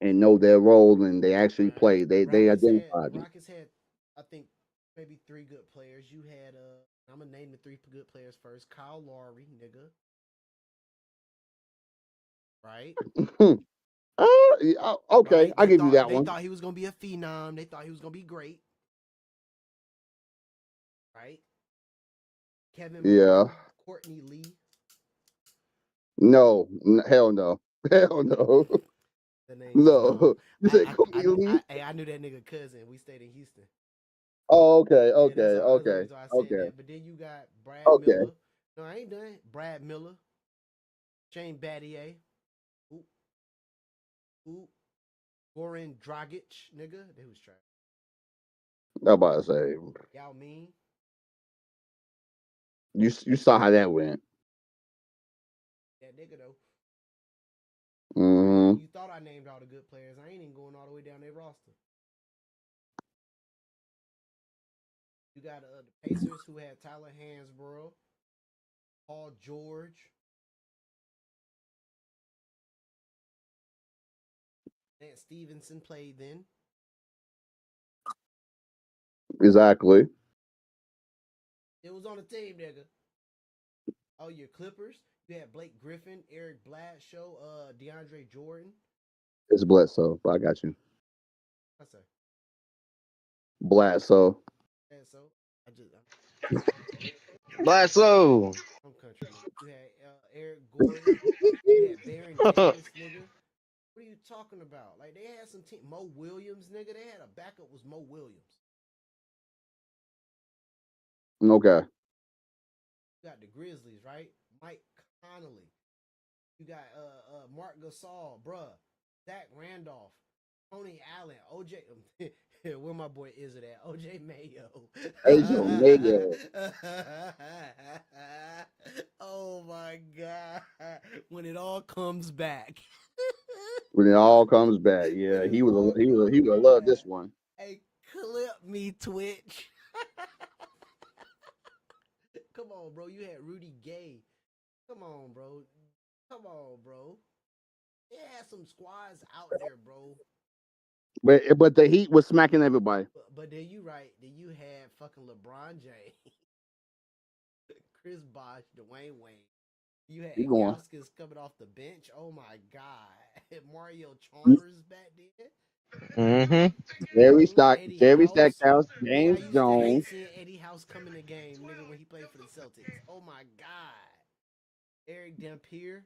and know their role, and they actually played. They identified. Rockets had, I think, maybe 3 good players. You had I'm gonna name the 3 good players first. Kyle Lowry, nigga. Right? Okay, right? I'll give you that one. They thought he was gonna be a phenom. They thought he was gonna be great. Right? Kevin Martin, Courtney Lee. No, hell no. Hell no. No. You said Courtney Lee? I knew that nigga cousin. We stayed in Houston. Oh, okay. That. But then you got Brad Miller. No, I ain't done. Brad Miller. Shane Battier. Goran Dragic, nigga. They was trash. I'm about to say. Y'all mean? You saw how that went. That nigga though. Mm-hmm. You thought I named all the good players. I ain't even going all the way down their roster. You got the Pacers who had Tyler Hansborough, Paul George. Lance Stevenson played then. Exactly. It was on the team, nigga. Oh, your Clippers. You had Blake Griffin, Eric Bledsoe, DeAndre Jordan. It's Bledsoe, but I got you. What's that? Bledsoe. Bledsoe. I'm country. You had Eric Gordon. You had Baron Davis, nigga. What are you talking about? Like they had some team. Mo Williams, nigga. They had a backup was Mo Williams. Okay. You got the Grizzlies, right? Mike Conley. You got Mark Gasol, bruh. Zach Randolph, Tony Allen, OJ. Where my boy is it at? OJ Mayo. Oh my God! When it all comes back. When it all comes back, yeah, he would love this one. Hey, clip me, Twitch. Come on, bro. You had Rudy Gay. Come on, bro. They had some squads out there, bro. But the Heat was smacking everybody. But then you right. Then you had fucking LeBron James, Chris Bosh, Dwayne Wade. You had Ilgauskas coming off the bench. Oh my God. Mario Chalmers back there. Mm-hmm. Jerry Stackhouse, James Jones. I seeing Eddie House come in the game, nigga, when he played for the Celtics. Oh my God. Eric Dampier.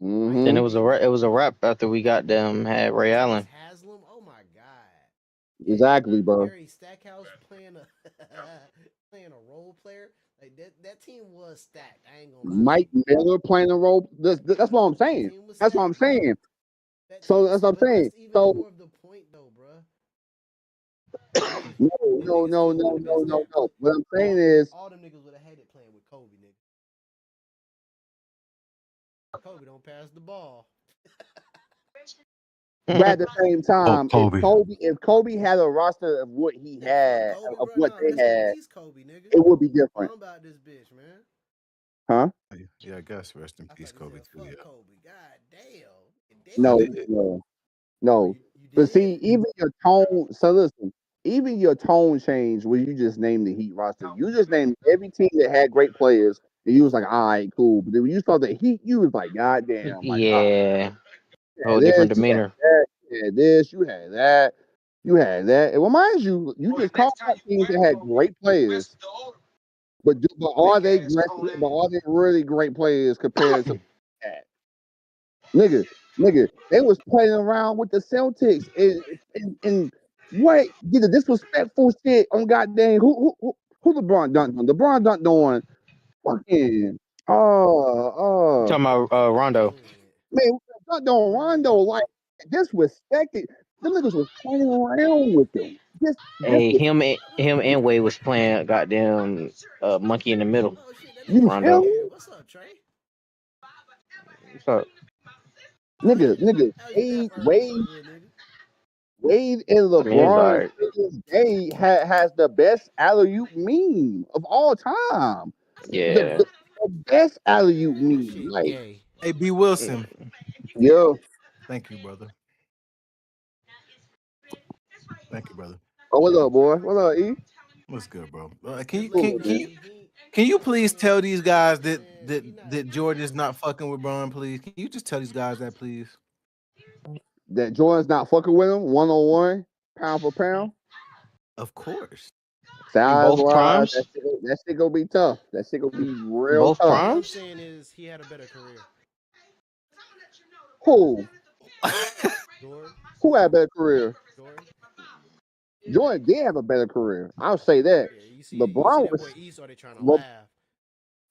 Mm-hmm. Then it was a wrap after we got them had Ray Allen. Haslam. Oh my God. Exactly, bro. Jerry Stackhouse playing a role player. Like that team was stacked. I ain't gonna lie. Mike Miller playing a role. That's what I'm saying. That's what I'm saying. So that's what I'm saying. That's even more of the point, though, bro. No. What I'm saying is, all them niggas would have had it playing with Kobe, nigga. Kobe don't pass the ball. But at the same time, if Kobe had a roster of what he had, of what they had, Kobe, nigga. it would be different. I'm about this bitch, man. Huh? Yeah, I guess rest in peace, Kobe. Fuck Kobe. God damn. No. But see, even your tone. So listen, even your tone changed when you just named the Heat roster. You just named every team that had great players, and you was like, all right, cool. But then when you saw the Heat, you was like, God damn, like, Yeah, you whole had this, different you had demeanor. that, you had this, you had that, you had that. And reminds you, you just called out teams that had great players, but are they really great players compared to that? Nigga, they was playing around with the Celtics and what did the disrespectful shit on goddamn who LeBron dunked on? LeBron dunked on fucking You talking about Rondo? man dunked on Rondo like disrespected. Them niggas was playing around with them. Hey, him and Wade was playing goddamn monkey in the middle. Oh shit, that You nigga's in feel Rondo. here. me? What's up, Trey? What's up? Nigga, How's your nap early, my good nigga? Wade and It's LeBron alright. Day has the best alley-oop meme of all time. Yeah. The best alley-oop Man, that meme. shit Like, gay. Hey, B. Wilson. yo, Thank you, brother. Thank you, brother. oh, what up, boy? What up, E? What's good, bro? Just let him know, man. Can you please tell these guys Man, that Jordan is not fucking with Bron, please? Can you just tell these guys that, please? That Jordan's not fucking with him 1-on-1, pound for pound. Of course. Size Both wise, primes? that shit gonna be tough. That shit gonna be real Both tough. all I'm primes? saying is he had a better career. Who? Jordan. Who had a better career? Jordan. Jordan did have a better career. I'll say that. Yeah, you see LeBron that boy was E started trying to Le, laugh.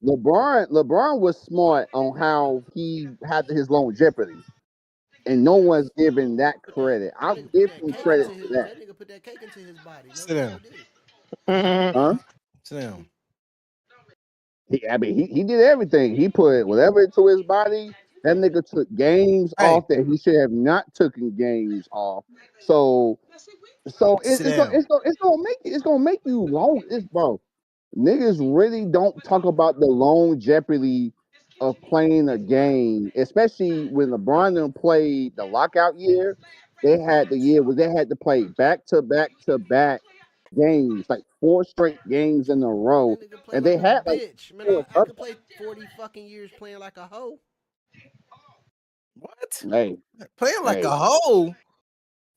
LeBron was smart on how he had his longevity, and no one's giving that credit. I'll give him credit for that. That nigga put that cake into his body. No, Sit down. Huh? Sit down. He did everything. He put whatever into his body. That nigga took games off that he should have not taken games off. So Sit down. it's gonna make you long. It's bro. Niggas really don't talk about the longevity of playing a game, especially when LeBron them played the lockout year. They had the year where they had to play back to back to back games, like 4 straight games in a row, That nigga play and they like a had like bitch. Man, 4 I could play 40 fucking years playing like a hoe. What? Hey, playing like a hoe?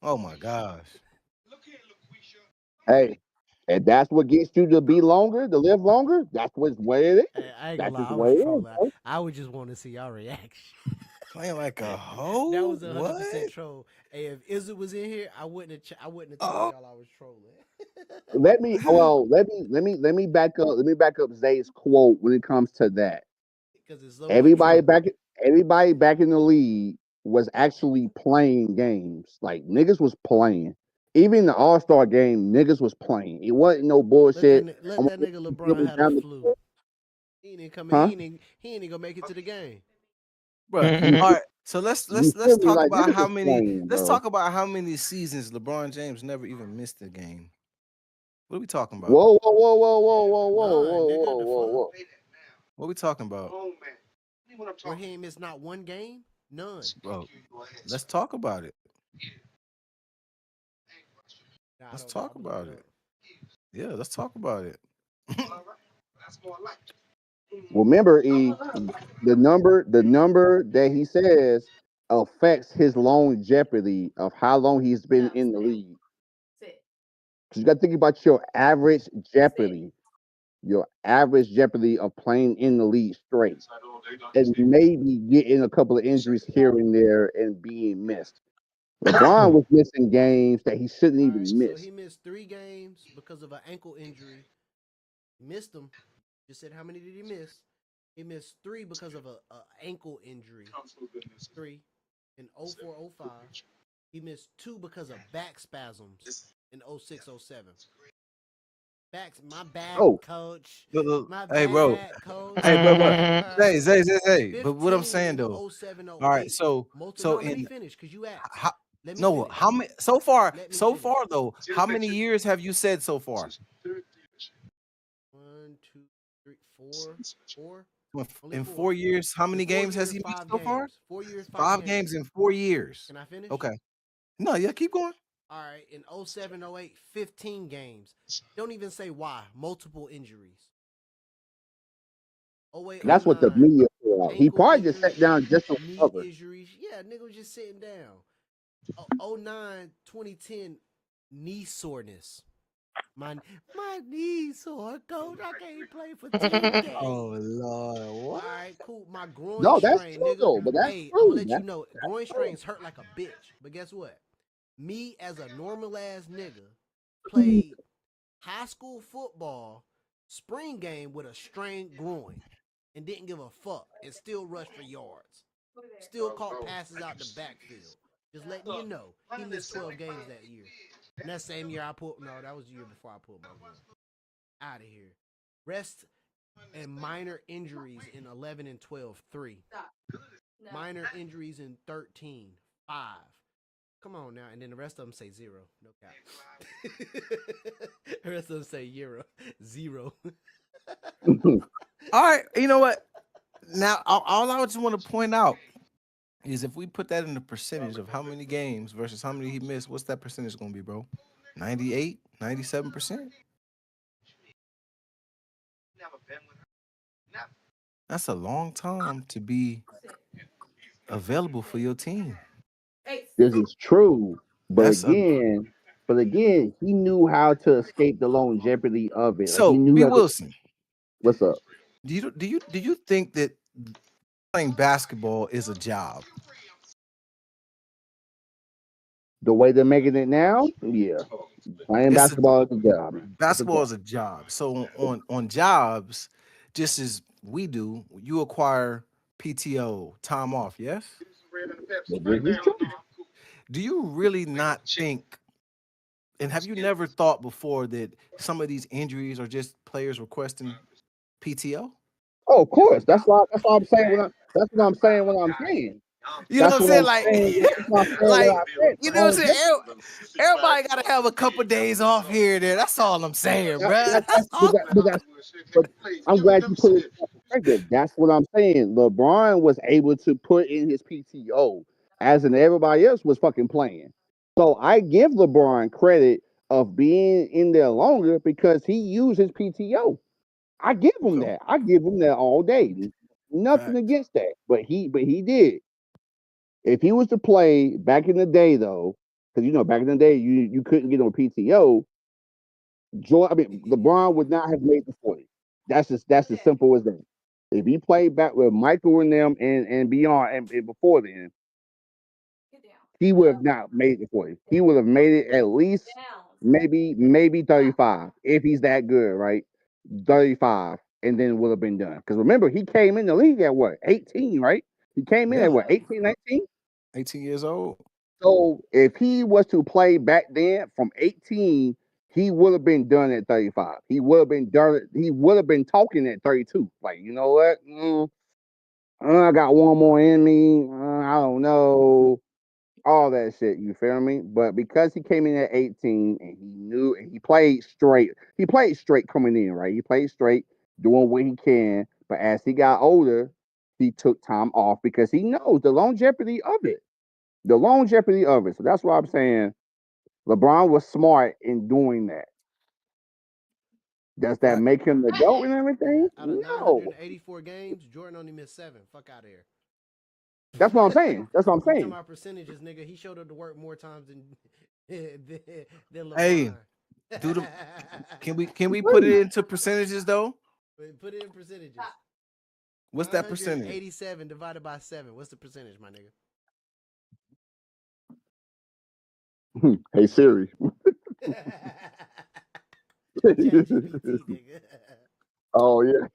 Oh my gosh. Hey, and that's what gets you to be longer, to live longer. That's what it is. Hey, I ain't That's gonna lie, just I the was way it trolling. is. I would just want to see y'all reaction. Playing like a hoe? That was 100% what? troll. Hey, if Izzy was in here, I wouldn't have told y'all I was trolling. Let me back up. Let me back up Zay's quote when it comes to that. Because it's so Everybody much back in the league was actually playing games. Like niggas was playing. Even the All-Star game, niggas was playing. It wasn't no bullshit. Let that nigga LeBron have the flu. He ain't coming. Huh? He ain't gonna make it to the game. Bro, all right. So let's talk like, about how niggas many. playing, Let's bro. talk about how many seasons LeBron James never even missed a game. What are we talking about? Whoa. What are we talking about? Where he ain't missed not one game? None. Bro, let's talk about it. Let's talk about it. Yeah, let's talk about it. Remember, the number that he says affects his longevity of how long he's been in the league. Because you got to think about your average jeopardy of playing in the league straight, and maybe getting a couple of injuries here and there and being missed. LeBron was missing games that he shouldn't even miss. So he missed 3 games because of an ankle injury. Missed them. Just said how many did he miss? He missed 3 because of a ankle injury. 3 in 04-05. He missed 2 because of back spasms in 06-07. My bad, coach. My bad, hey, bro. coach. Hey, bro. Zay. But what I'm saying though. 07, 08. All right, so let me finish because you asked. How many so far though? How many years have you said so far? 1, 2, 3, 4. In 4 years, how many games has he missed so far? 4 years, 5 games in 4 years. Can I finish? Okay. No, yeah, keep going. All right, in 07, 08, 15 games. Don't even say why. Multiple injuries. 08, That's what the 09, media threw out. He ankle probably just injuries, sat down just to knee recover. injuries. Yeah, nigga was just sitting down. 09, 2010, knee soreness. My knee sore, coach. I can't play for 10 days. Oh Lord, what? All right, cool. My groin No, that's strain, true nigga. though. But that's Hey, I'm true. gonna let you That's know, groin true. strains hurt like a bitch. But guess what? Me as a normal ass nigga played high school football spring game with a strained groin and didn't give a fuck and still rushed for yards. Still caught passes out the backfield. Just letting you know, he missed 12 games that year. And that same year I pulled, no, that was the year before I pulled my groin. Out of here. Rest and minor injuries in 11 and 12, 3. Minor injuries in 13, 5. Come on now. And then the rest of them say 0. No cap. The rest of them say euro. 0. All right, you know what? Now, all I just want to point out is if we put that in the percentage of how many games versus how many he missed, what's that percentage going to be, bro? 98, 97%? That's a long time to be available for your team. This is true. But That's a again, he knew how to escape the longevity of it. Like he so knew B how to. Wilson. What's up? Do you think that playing basketball is a job? The way they're making it now, yeah. Playing It's a basketball is a job. It's a basketball job. is a job. So on jobs, just as we do, you acquire PTO, time off, yes? This is true. Do you really not think, and have you never thought before that some of these injuries are just players requesting PTO? Oh, of course. That's what I'm saying. That's what I'm saying. What I'm saying. You know what That's I'm what saying? I'm Like, saying. That's what I'm saying. What like, I said. you know what I'm saying? Everybody got to have a couple days off here and there. That's all I'm saying, bro. That's all. But I'm glad you put it in perspective. That's what I'm saying. LeBron was able to put in his PTO, as in everybody else was fucking playing. So I give LeBron credit of being in there longer because he used his PTO. I give him Okay. that. I give him that all day. Nothing Facts. against that. But he did. If he was to play back in the day though, because back in the day you couldn't get on PTO. LeBron would not have made the 40. That's as simple as that. If he played back with Michael and them and beyond and before then, he would have not made the 40. He would have made it at least maybe 35 if he's that good, right? 35, and then it would have been done. Because remember, he came in the league at what, 18, right? He came in Yeah. at what, 18, 19? 18 years old. So if he was to play back then from 18, he would have been done at 35. He would have been done. He would have been talking at 32. Like, you know what? I got one more in me. I don't know. All that shit. You feel me? But because he came in at 18 and he knew and he played straight. He played straight coming in, right? He played straight, doing what he can. But as he got older, he took time off because he knows the longevity of it. The longevity of it. So that's why I'm saying LeBron was smart in doing that. Does that Fact. make him the GOAT and everything? Out of No. 984 games, Jordan only missed 7. Fuck out of here. That's what I'm saying. That's what I'm You talking saying. about percentages, nigga? He showed up to work more times than than LeBron. Hey, can we put it into percentages though? Put it in percentages. What's that percentage? 87 divided by 7. What's the percentage, my nigga? Hey Siri. ChatGPT, nigga. Oh yeah.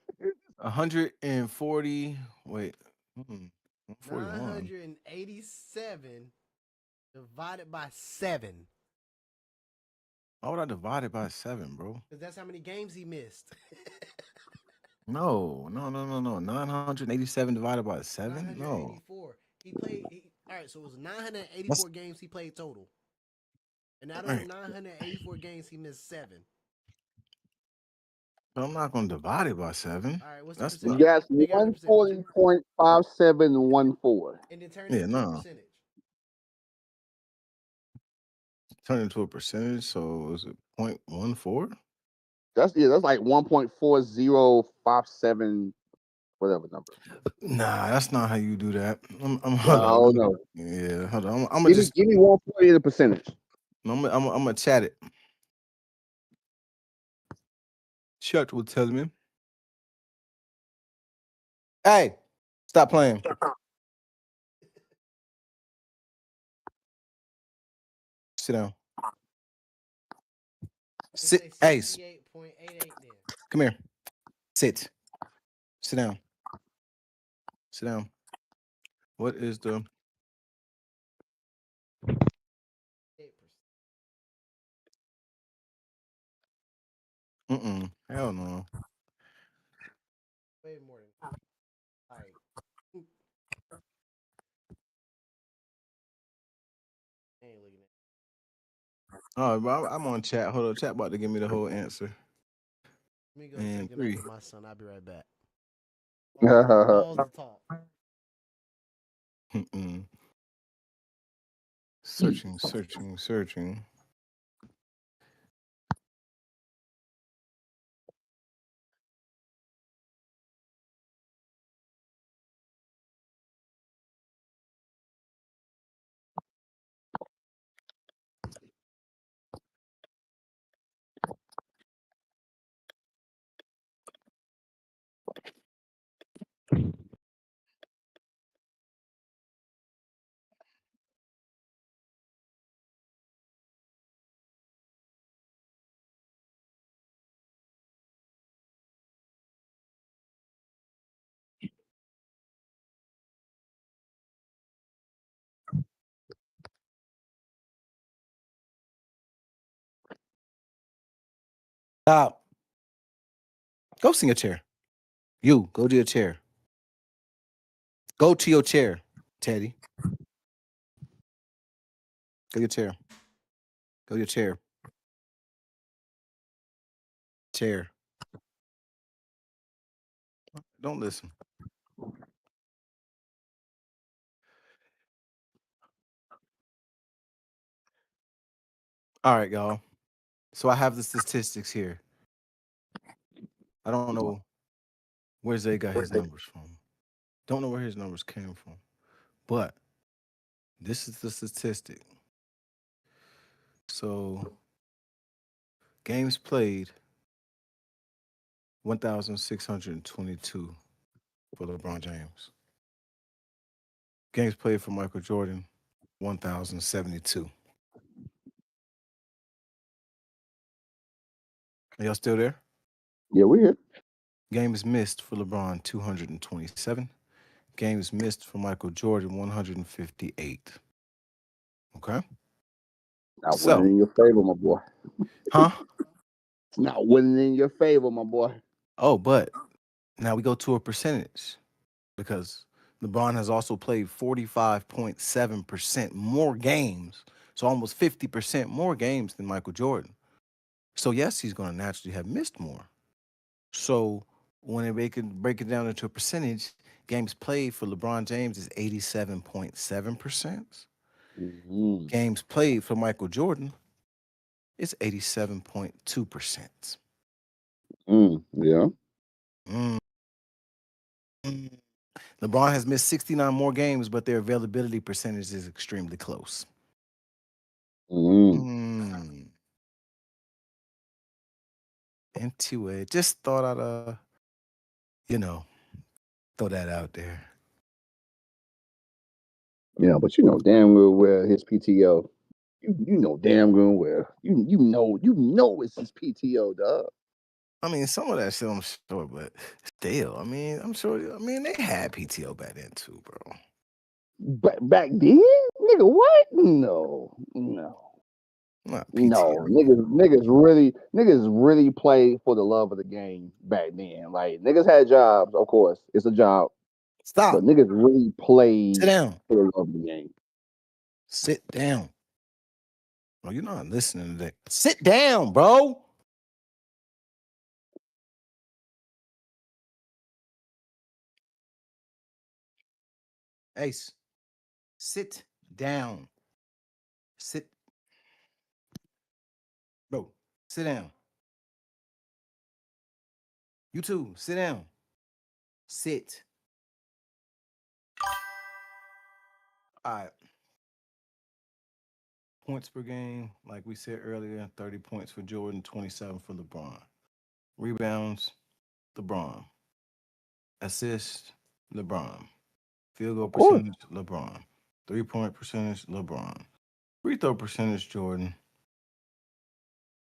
140. Wait. 41. 987 divided by 7. Why would I divide it by 7, bro? Because that's how many games he missed. No. 987 divided by 7? No. 984. He played. All right, so it was 984 games he played total. And out of the 984 games, he missed 7. But I'm not going to divide it by 7. All right, what's the That's percentage? Yes, Figure out the percentage. 140.5714. And then turn it into a percentage. Turn into a percentage, so is it 0.14? That's like 1.4057 whatever number. Nah, that's not how you do that. I'm hold Oh on. no. Yeah, hold on. I'm gonna Give just me 1.8 a percentage. I'm gonna chat it. Chat will tell me. Hey, stop playing. Sit down. Sit, Ace. 68.88 then. Come here. Sit. Sit down. Sit down. What is the 8%. Hell no. Way more than like. I ain't looking at. Oh, bro, I'm on chat. Hold on, chat about to give me the whole answer. Let me go And take a nap 3. with my son. I'll be right back. Yeah. Pause the talk. Searching. Stop. Go sit in your chair. You, go to your chair. Go to your chair, Teddy. Go to your chair. Go to your chair. Chair. Don't listen. All right, y'all. So I have the statistics here. I don't know where Zay got his numbers from. Don't know where his numbers came from. But this is the statistic. So games played 1,622 for LeBron James. Games played for Michael Jordan, 1,072. Are y'all still there? Yeah, we're here. Games missed for LeBron, 227. Games missed for Michael Jordan, 158. Okay. Not So, winning in your favor, my boy. huh? It's not winning in your favor, my boy. Oh, but now we go to a percentage because LeBron has also played 45.7% more games. So almost 50% more games than Michael Jordan. So yes, he's going to naturally have missed more. So when they can break it down into a percentage, games played for LeBron James is 87.7%. Mm-hmm. Games played for Michael Jordan is 87.2%. Yeah. LeBron has missed 69 more games, but their availability percentage is extremely close. Into it. Just thought I'd throw that out there. Yeah, but you know damn well where his PTO. You know damn good well. You know it's his PTO, dog. I mean, some of that shit I'm sure, but still, I mean, I'm sure. I mean, they had PTO back then too, bro. Back then, nigga, what? No. Not No, PTO. niggas really played for the love of the game back then. Like niggas had jobs, of course, it's a job. Stop. But niggas really played Sit down. for the love of the game. Sit down. Bro, you're not listening to that. Sit down, bro. Ace, sit down. Sit. sit down. You too, sit down. Sit. All right. Points per game, like we said earlier, 30 points for Jordan, 27 for LeBron. Rebounds, LeBron. Assists, LeBron. Field goal Of course. percentage, LeBron. 3-point percentage, LeBron. Free throw percentage, Jordan.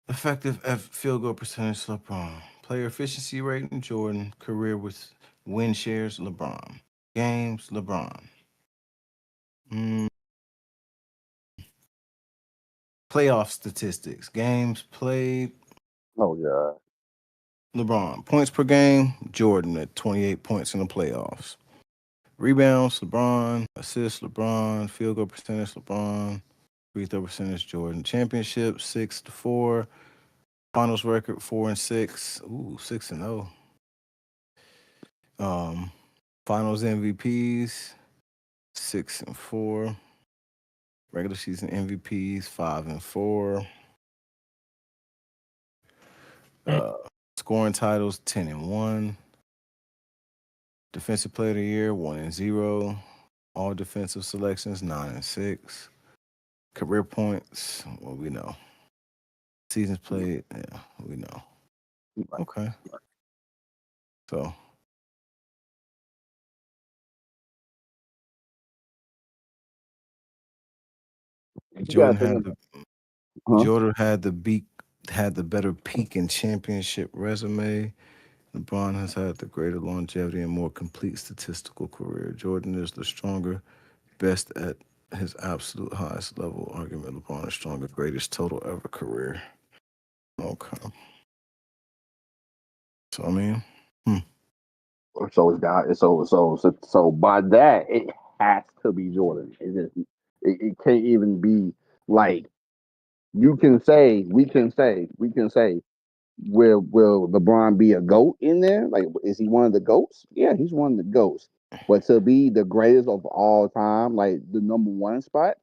Effective field goal percentage, LeBron. Player efficiency rating, Jordan. Career with win shares, LeBron. Games, LeBron. Playoff statistics. Games played, Oh yeah. LeBron. Points per game, Jordan at 28 points in the playoffs. Rebounds, LeBron. Assists, LeBron. Field goal percentage, LeBron. Free throw percentage, Jordan. Championship, 6-4. Finals record, 4-6. Ooh, 6-0. Finals MVPs, 6-4. Regular season MVPs, 5-4. Scoring titles, 10-1. Defensive Player of the Year, 1-0. All defensive selections, 9-6. Career points, well, we know. Seasons played, yeah, we know. Okay. So Jordan had the better peak and championship resume. LeBron has had the greater longevity and more complete statistical career. Jordan is the stronger, best at his absolute highest level. Argument LeBron is stronger, greatest total ever career. Okay. So I mean, So it's got so by that it has to be Jordan. It can't even be like we can say will LeBron be a GOAT in there? Like, is he one of the GOATs? Yeah, he's one of the GOATs. But to be the greatest of all time, like the number one spot,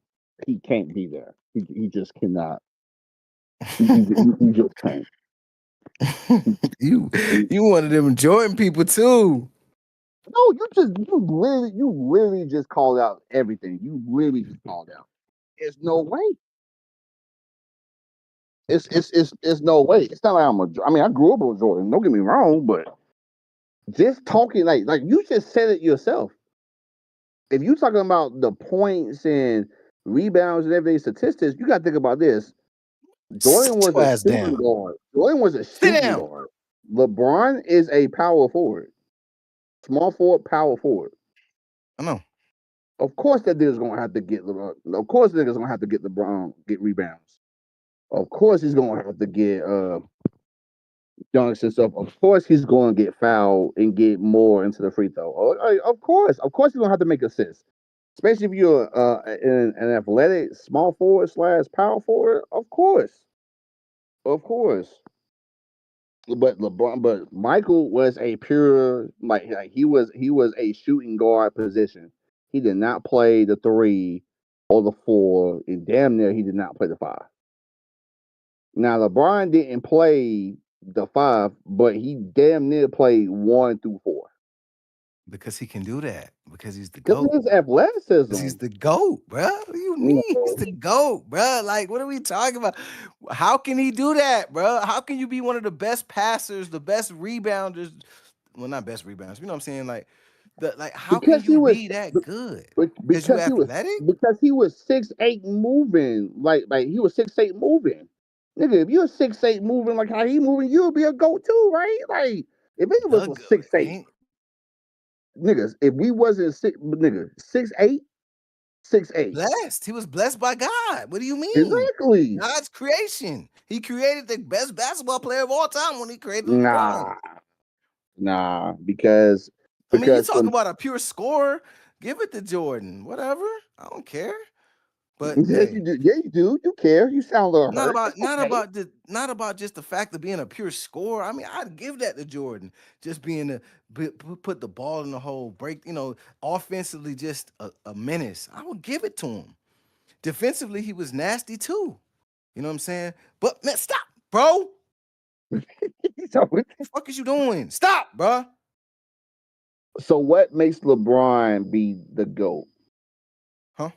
he can't be there. He just cannot. He just can't. you one of them Jordan people too. No, you literally just called out everything. You really just called out. There's no way. It's no way. It's not like I mean, I grew up with Jordan. Don't get me wrong, but just talking like you just said it yourself. If you're talking about the points and rebounds and everything statistics, you got to think about this. Jordan was a shooting guard. Jordan was a shooting guard. LeBron is a power forward, small forward, power forward. I know. Of course, that nigga's gonna have to get LeBron. Of course, nigga's gonna have to get LeBron get rebounds. Of course, he's gonna have to get dunks and stuff. Of course, he's going to get fouled and get more into the free throw. Of course, he's gonna have to make assists, especially if you're an athletic small forward / power forward. Of course. But Michael was a pure like he was a shooting guard position. He did not play the 3 or the 4, and damn near he did not play the 5. Now LeBron didn't play the 5, but he damn near played 1 through 4. Because he can do that. Because he's the GOAT. His athleticism. He's the GOAT, bro. What do you mean? He's the GOAT, bro. Like, what are we talking about? How can he do that, bro? How can you be one of the best passers, the best rebounders? Well, not best rebounders. You know what I'm saying? Like, how can you be that good? Because you athletic? Because he was 6'8" moving. Like he was 6'8" moving. Nigga, if you're 6'8" moving like how he moving, you'll be a GOAT too, right? Like, if any of us was 6'8", niggas, if we wasn't 6'8", 6'8". Blessed. He was blessed by God. What do you mean? Exactly. God's creation. He created the best basketball player of all time when he created LeBron. Nah, because I mean, you're talking about a pure scorer. Give it to Jordan. Whatever. I don't care. But yeah, you do. Yeah, you do. You care. You sound a little hurt. Not about just the fact of being a pure scorer. I mean, I'd give that to Jordan. Just being put the ball in the hole, break. Offensively, just a menace. I would give it to him. Defensively, he was nasty too. You know what I'm saying? But man, stop. bro. So, What the fuck is you doing? Stop, bro. So what makes LeBron be the GOAT? Huh?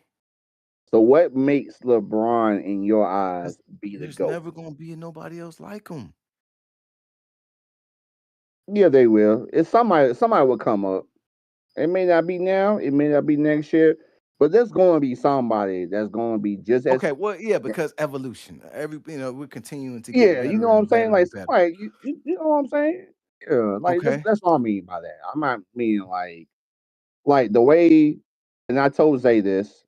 So what makes LeBron in your eyes be the There's GOAT? never gonna be nobody else like him. Yeah, they will. It's somebody will come up. It may not be now, it may not be next year, but there's gonna be somebody that's gonna be just as Okay, well, yeah, because evolution. We're continuing to get yeah, you better know what I'm and saying? better Like and better. somebody, you know what I'm saying? Yeah, like Okay. that's what I mean by that. I'm not meaning like the way, and I told Zay this.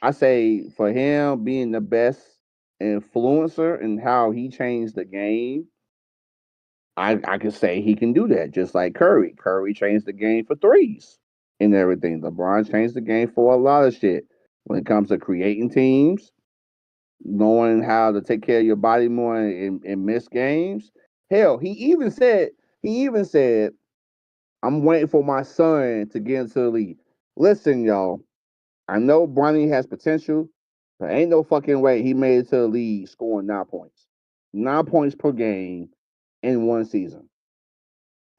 I say for him being the best influencer and how he changed the game, I could say he can do that just like Curry. Curry changed the game for threes and everything. LeBron changed the game for a lot of shit when it comes to creating teams, knowing how to take care of your body more and miss games. Hell, he even said, I'm waiting for my son to get into the league. Listen, y'all, I know Bronny has potential, but ain't no fucking way he made it to the league scoring 9 points. 9 points per game in one season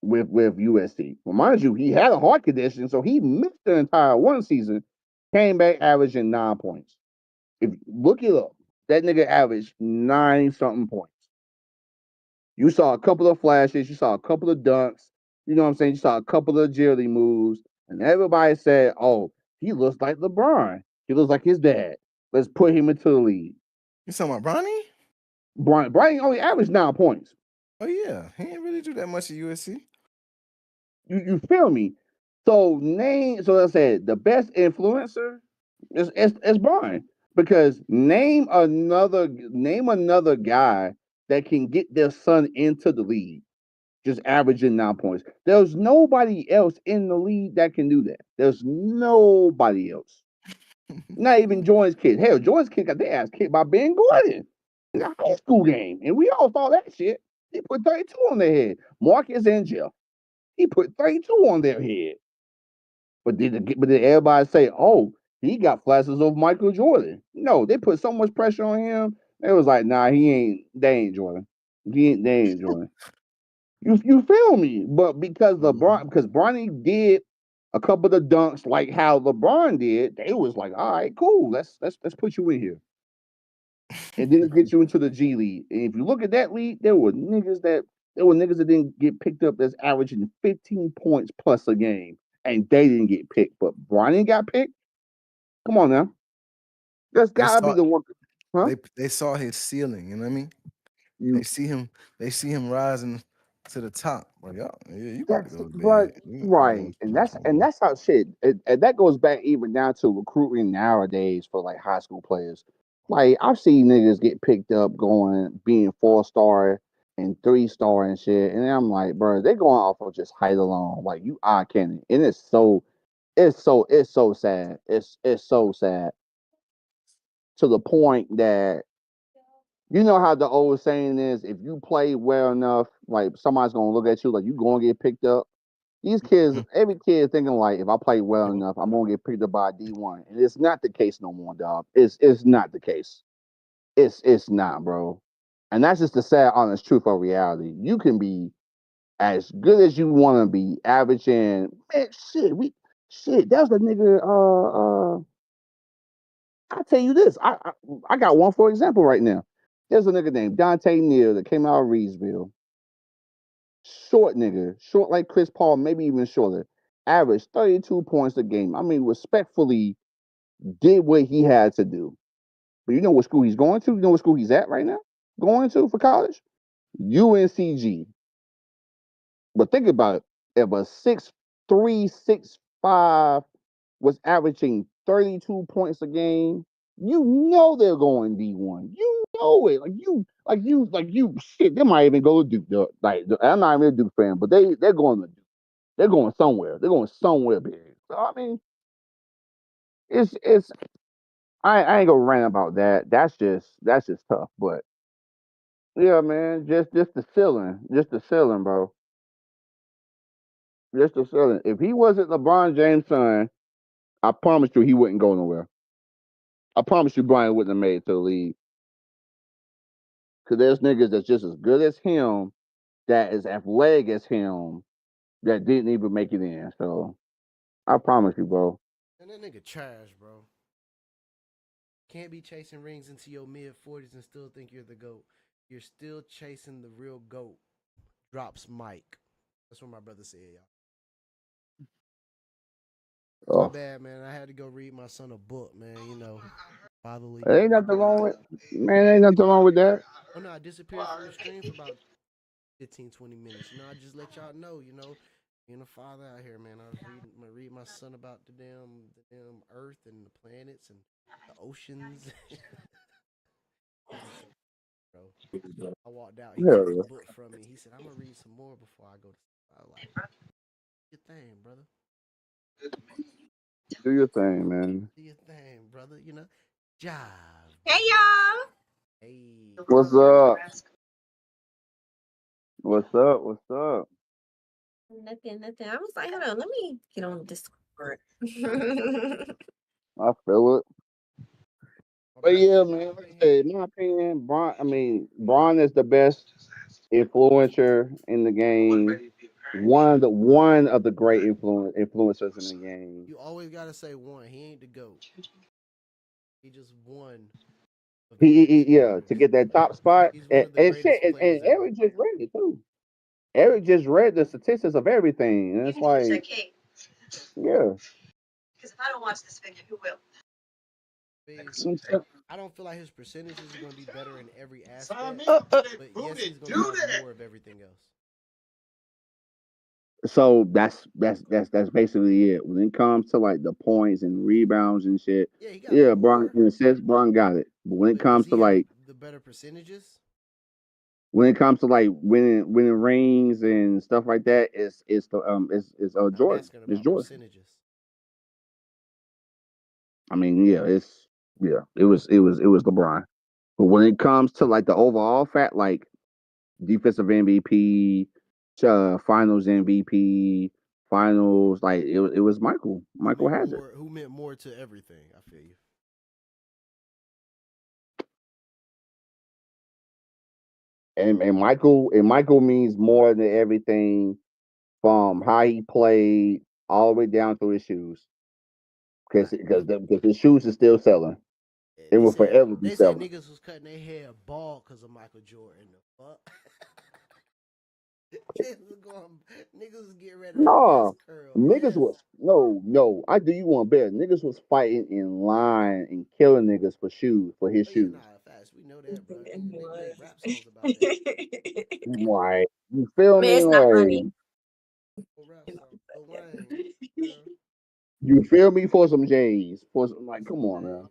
with USC. Well, mind you, he had a heart condition, so he missed the entire one season, came back averaging 9 points. If look it up, that nigga averaged 9 something points. You saw a couple of flashes, you saw a couple of dunks, you know what I'm saying? You saw a couple of agility moves, and everybody said, oh, he looks like LeBron. He looks like his dad. Let's put him into the league. You talking about Bronny? Brian only averaged 9 points. Oh yeah, he didn't really do that much at USC. You feel me? So I said the best influencer is Brian. Because name another guy that can get their son into the league, just averaging 9 points. There's nobody else in the league that can do that. There's nobody else. Not even Jordan's kid. Hell, Jordan's kid got their ass kicked by Ben Gordon in a high school game. And we all saw that shit. He put 32 on their head. Marcus and Jeff. He put 32 on their head. But did everybody say, oh, he got flashes of Michael Jordan? No, they put so much pressure on him. It was like, nah, they ain't Jordan. They ain't Jordan. You feel me? But because Bronny did a couple of dunks like how LeBron did, they was like, all right, cool, let's put you in here. And then get you into the G League. And if you look at that league, there were niggas that didn't get picked up that's averaging 15 points plus a game. And they didn't get picked. But Bronny got picked. Come on now. That's gotta be the one. Huh? They saw his ceiling, you know what I mean? You They see him rising to the top. Like, yeah, you about to That's go right, big. right, and that's how shit. And that goes back even down to recruiting nowadays for like high school players. Like I've seen niggas get picked up being 4-star and 3-star and shit, and I'm like, bro, they're going off of just height alone. Like you eye candy, and it's so sad. It's so sad to the point that you know how the old saying is, if you play well enough, like somebody's gonna look at you like you gonna get picked up. These kids, every kid thinking like, if I play well enough, I'm gonna get picked up by D1, and it's not the case no more, dog. It's not the case. It's not, bro. And that's just the sad, honest truth of reality. You can be as good as you want to be, averaging man, shit. That was a nigga. I tell you this, I got one for example right now. There's a nigga named Dante Neal that came out of Reedsville. Short nigga, short like Chris Paul, maybe even shorter. Averaged 32 points a game. I mean, respectfully, did what he had to do. But you know what school he's going to? You know what school he's at right now? Going to for college? UNCG. But think about it. If a 6'3", 6'5" was averaging 32 points a game, you know they're going D1. You know it. Like you shit, they might even go to Duke. Like I'm not even a Duke fan, but they're going to Duke. They're going somewhere. They're going somewhere big. So I mean, it's I ain't gonna rant about that. That's just tough. But yeah, man, just the ceiling. Just the ceiling, bro. Just the ceiling. If he wasn't LeBron James' son, I promise you he wouldn't go nowhere. I promise you Brian wouldn't have made it to the league. Because there's niggas that's just as good as him, that is athletic as him, that didn't even make it in. So I promise you, bro. And that nigga trash, bro. Can't be chasing rings into your mid-40s and still think you're the GOAT. You're still chasing the real GOAT. Drops Mike. That's what my brother said, y'all. My bad, man. I had to go read my son a book, man. You know, fatherly. Ain't nothing wrong with, man. Ain't nothing wrong with that. Oh no, I disappeared from the stream for about 15, 20 minutes. You know, I just let y'all know. You know, being a father out here, man. I was reading my son about the damn Earth and the planets and the oceans. Bro, I walked out. He took the book from me. He said, "I'm gonna read some more before I go to sleep." I was like, "Do your thing, brother. Do your thing, man. Do your thing, brother. You know, jive." Hey y'all. Hey. What's up? What's up? What's up? Nothing. I was like, hold on, let me get on Discord. I feel it. But yeah, man, like I said, in my opinion, Bron is the best influencer in the game. One of the great influencers in the game. You always gotta say one. He ain't the GOAT. He just won. Yeah, to get that top spot. He's one of the greatest and players Eric just read it too. Eric just read the statistics of everything, and it's like, yeah. Because if I don't watch this video, who will? I don't feel like his percentages are going to be better in every aspect, but yes, he's going to have more of everything else. So that's basically it. When it comes to like the points and rebounds and shit, yeah, Bron, in a sense, Bron got it. But when it comes to like the better percentages, when it comes to like winning rings and stuff like that, it's Jordan. It's Jordan. Percentages. I mean, yeah, it was LeBron. But when it comes to like the overall fact, like defensive MVP, finals MVP, finals, like it was Michael. Michael has it. Who meant more to everything. I feel you. And Michael means more than everything, from how he played all the way down through his shoes. Because his shoes are still selling. It will forever be selling. They said niggas was cutting their hair bald because of Michael Jordan. The fuck? Niggas was getting ready to niggas was no. I do you one better. Niggas was fighting in line and killing niggas for his shoes. Nah, fast. We know that, bro. They make rap songs about that. Right. You feel me? It's not funny. You feel me? For some J's. For some, like, come on, man.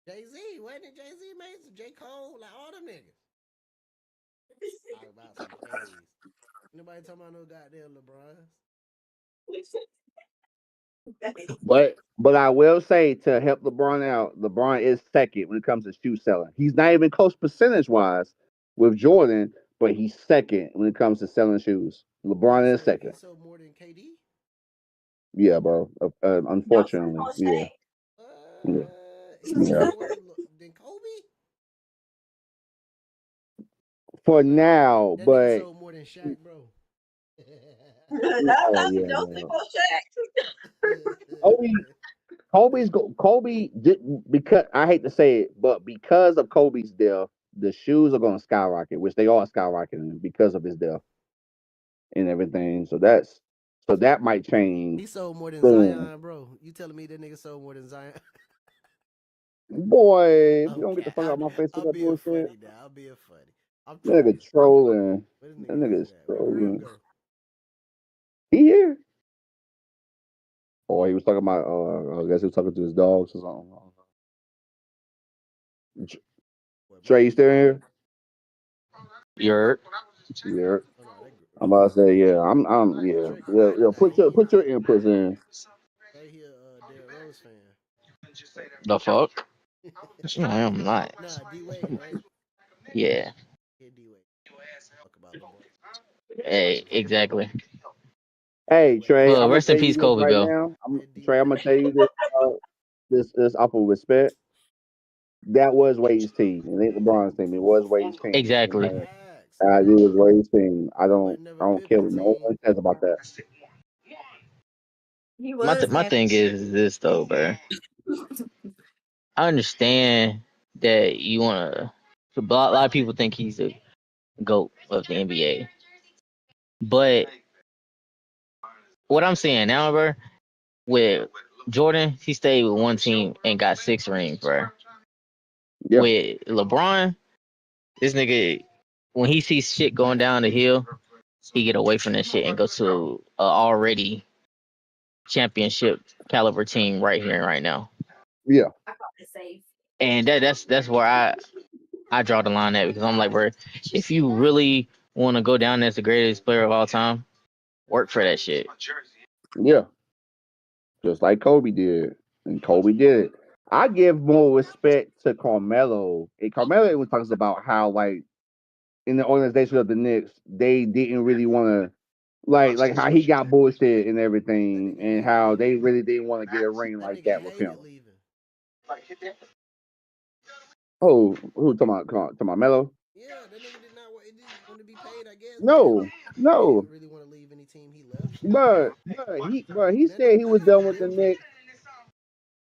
Jay-Z, wasn't it? Jay-Z made some J. Cole, like all them niggas. Talk about some J's. Nobody talking about no goddamn LeBron. But I will say, to help LeBron out, LeBron is second when it comes to shoe selling. He's not even close percentage wise with Jordan, but he's second when it comes to selling shoes. LeBron is second. He sold more than KD? Yeah, bro. Unfortunately, yeah. He sold more than Kobe? For now, that but nigga sold more than Shaq, bro. Kobe because I hate to say it, but because of Kobe's death, the shoes are going to skyrocket, which they are skyrocketing because of his death and everything. So that might change. He sold more than Zion, bro. You telling me that nigga sold more than Zion? Boy, you don't get the fuck out of my face with that bullshit. I'll be a funny. I'm nigga trolling. That nigga's trolling. He here? Oh, he was talking about. I guess he was talking to his dogs or something. Trey, you still here? You're. Yeah. I'm about to say, yeah. I'm yeah. Put your inputs in. Right here, Derrick Rose fan. The fuck? No, I'm not. Nah, D-Wade, right? Yeah. D-Wade. Talk about LeBron. Hey, exactly. Hey, Trey. Well, rest in peace, Kobe, right Bill. now. Trey, I'm gonna tell you this. This off of respect. that was Wade's team. It ain't LeBron's team. It was Wade's team. Exactly. It was Wade's team. I don't care what no one says about that. He was My thing is this though, bro. I understand that you wanna. A lot of people think he's the GOAT of the NBA, but what I'm saying now, bro, with Jordan, he stayed with one team and got 6 rings, bro. Yeah. With LeBron, this nigga, when he sees shit going down the hill, he get away from that shit and go to a already championship caliber team right here and right now. Yeah. And that's where I draw the line at, because I'm like, bro, if you really want to go down as the greatest player of all time, work for that shit. Yeah. Just like Kobe did. And Kobe did it. I give more respect to Carmelo. And Carmelo even talks about how, like, in the organization of the Knicks, they didn't really want to, like how he got bullshit and everything, and how they really didn't want to get a ring like that with him. Oh, who talking about Melo? Yeah, that nigga did not want to be paid, I guess. No. He didn't really want to leave any team he left. But he said he was done with the Knicks.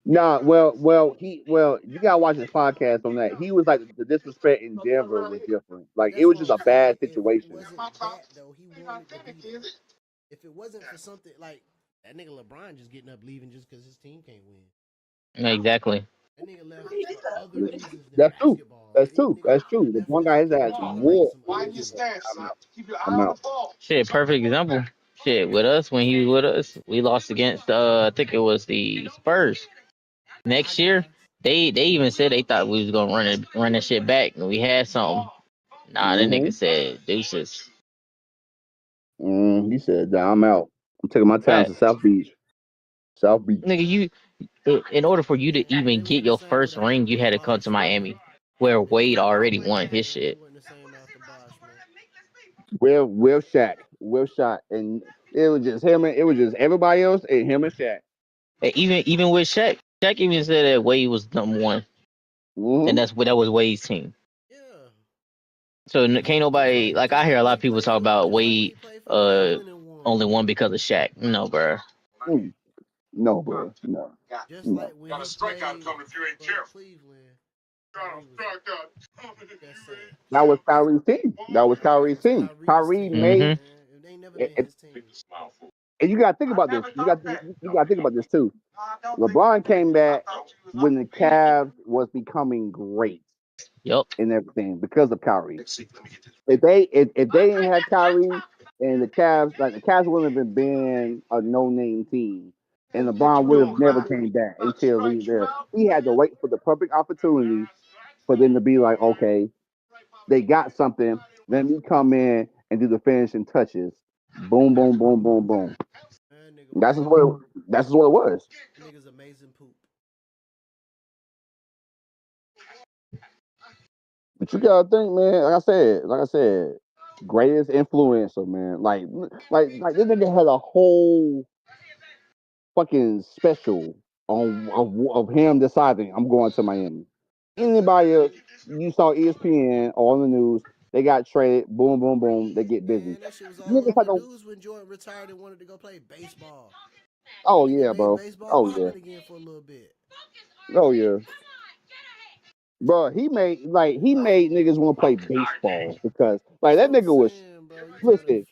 Nah, well, you gotta watch his podcast on that. He was like, the disrespect in Denver was different. Like, it was just a bad situation. If it wasn't that though, he wanted to be there. If it wasn't for something like that, nigga LeBron just getting up leaving just because his team can't win. Exactly. That nigga left for other reasons than That's basketball. That's true. The one guy his ass war. I'm out. Shit, perfect example. Shit, with us, when he was with us, we lost against I think it was the Spurs. Next year, they even said they thought we was gonna run that shit back, and we had something. Nah, that nigga said deuces. He said, nah, I'm out. I'm taking my time to South Beach. South Beach. Nigga, in order for you to even get your first ring, you had to come to Miami, where Wade already won his shit. With Shaq, and it was just him, and it was just everybody else, and him and Shaq. And even with Shaq even said that Wade was number one, and that was Wade's team. Yeah. So can't nobody, like, I hear a lot of people talk about Wade only won because of Shaq. No, bro. No, bro. No. Just like when he played for Cleveland. That was Kyrie's team. Kyrie made. And you gotta think about this. You gotta think about this too. LeBron came back when the Cavs was becoming great. Yep. And everything because of Kyrie. If they didn't have Kyrie and the Cavs wouldn't have been a no-name team, and LeBron would have never came back until he had to wait for the perfect opportunity for them to be like, okay, they got something. Let me come in and do the finishing touches. Boom, boom, boom, boom, boom. That's just what it was. Nigga's amazing poop. But you gotta think, man. Like I said, greatest influencer, man. Like this nigga had a whole fucking special of him deciding I'm going to Miami. Anybody else, you saw ESPN or on the news, they got traded. Boom, boom, boom. They get busy. Man, that shit was all over the news when Jordan retired and wanted to go play baseball. Oh yeah, bro. Oh yeah. Again for a little bit. Oh yeah. Bro, he made niggas want to play baseball because like that nigga was. Listen,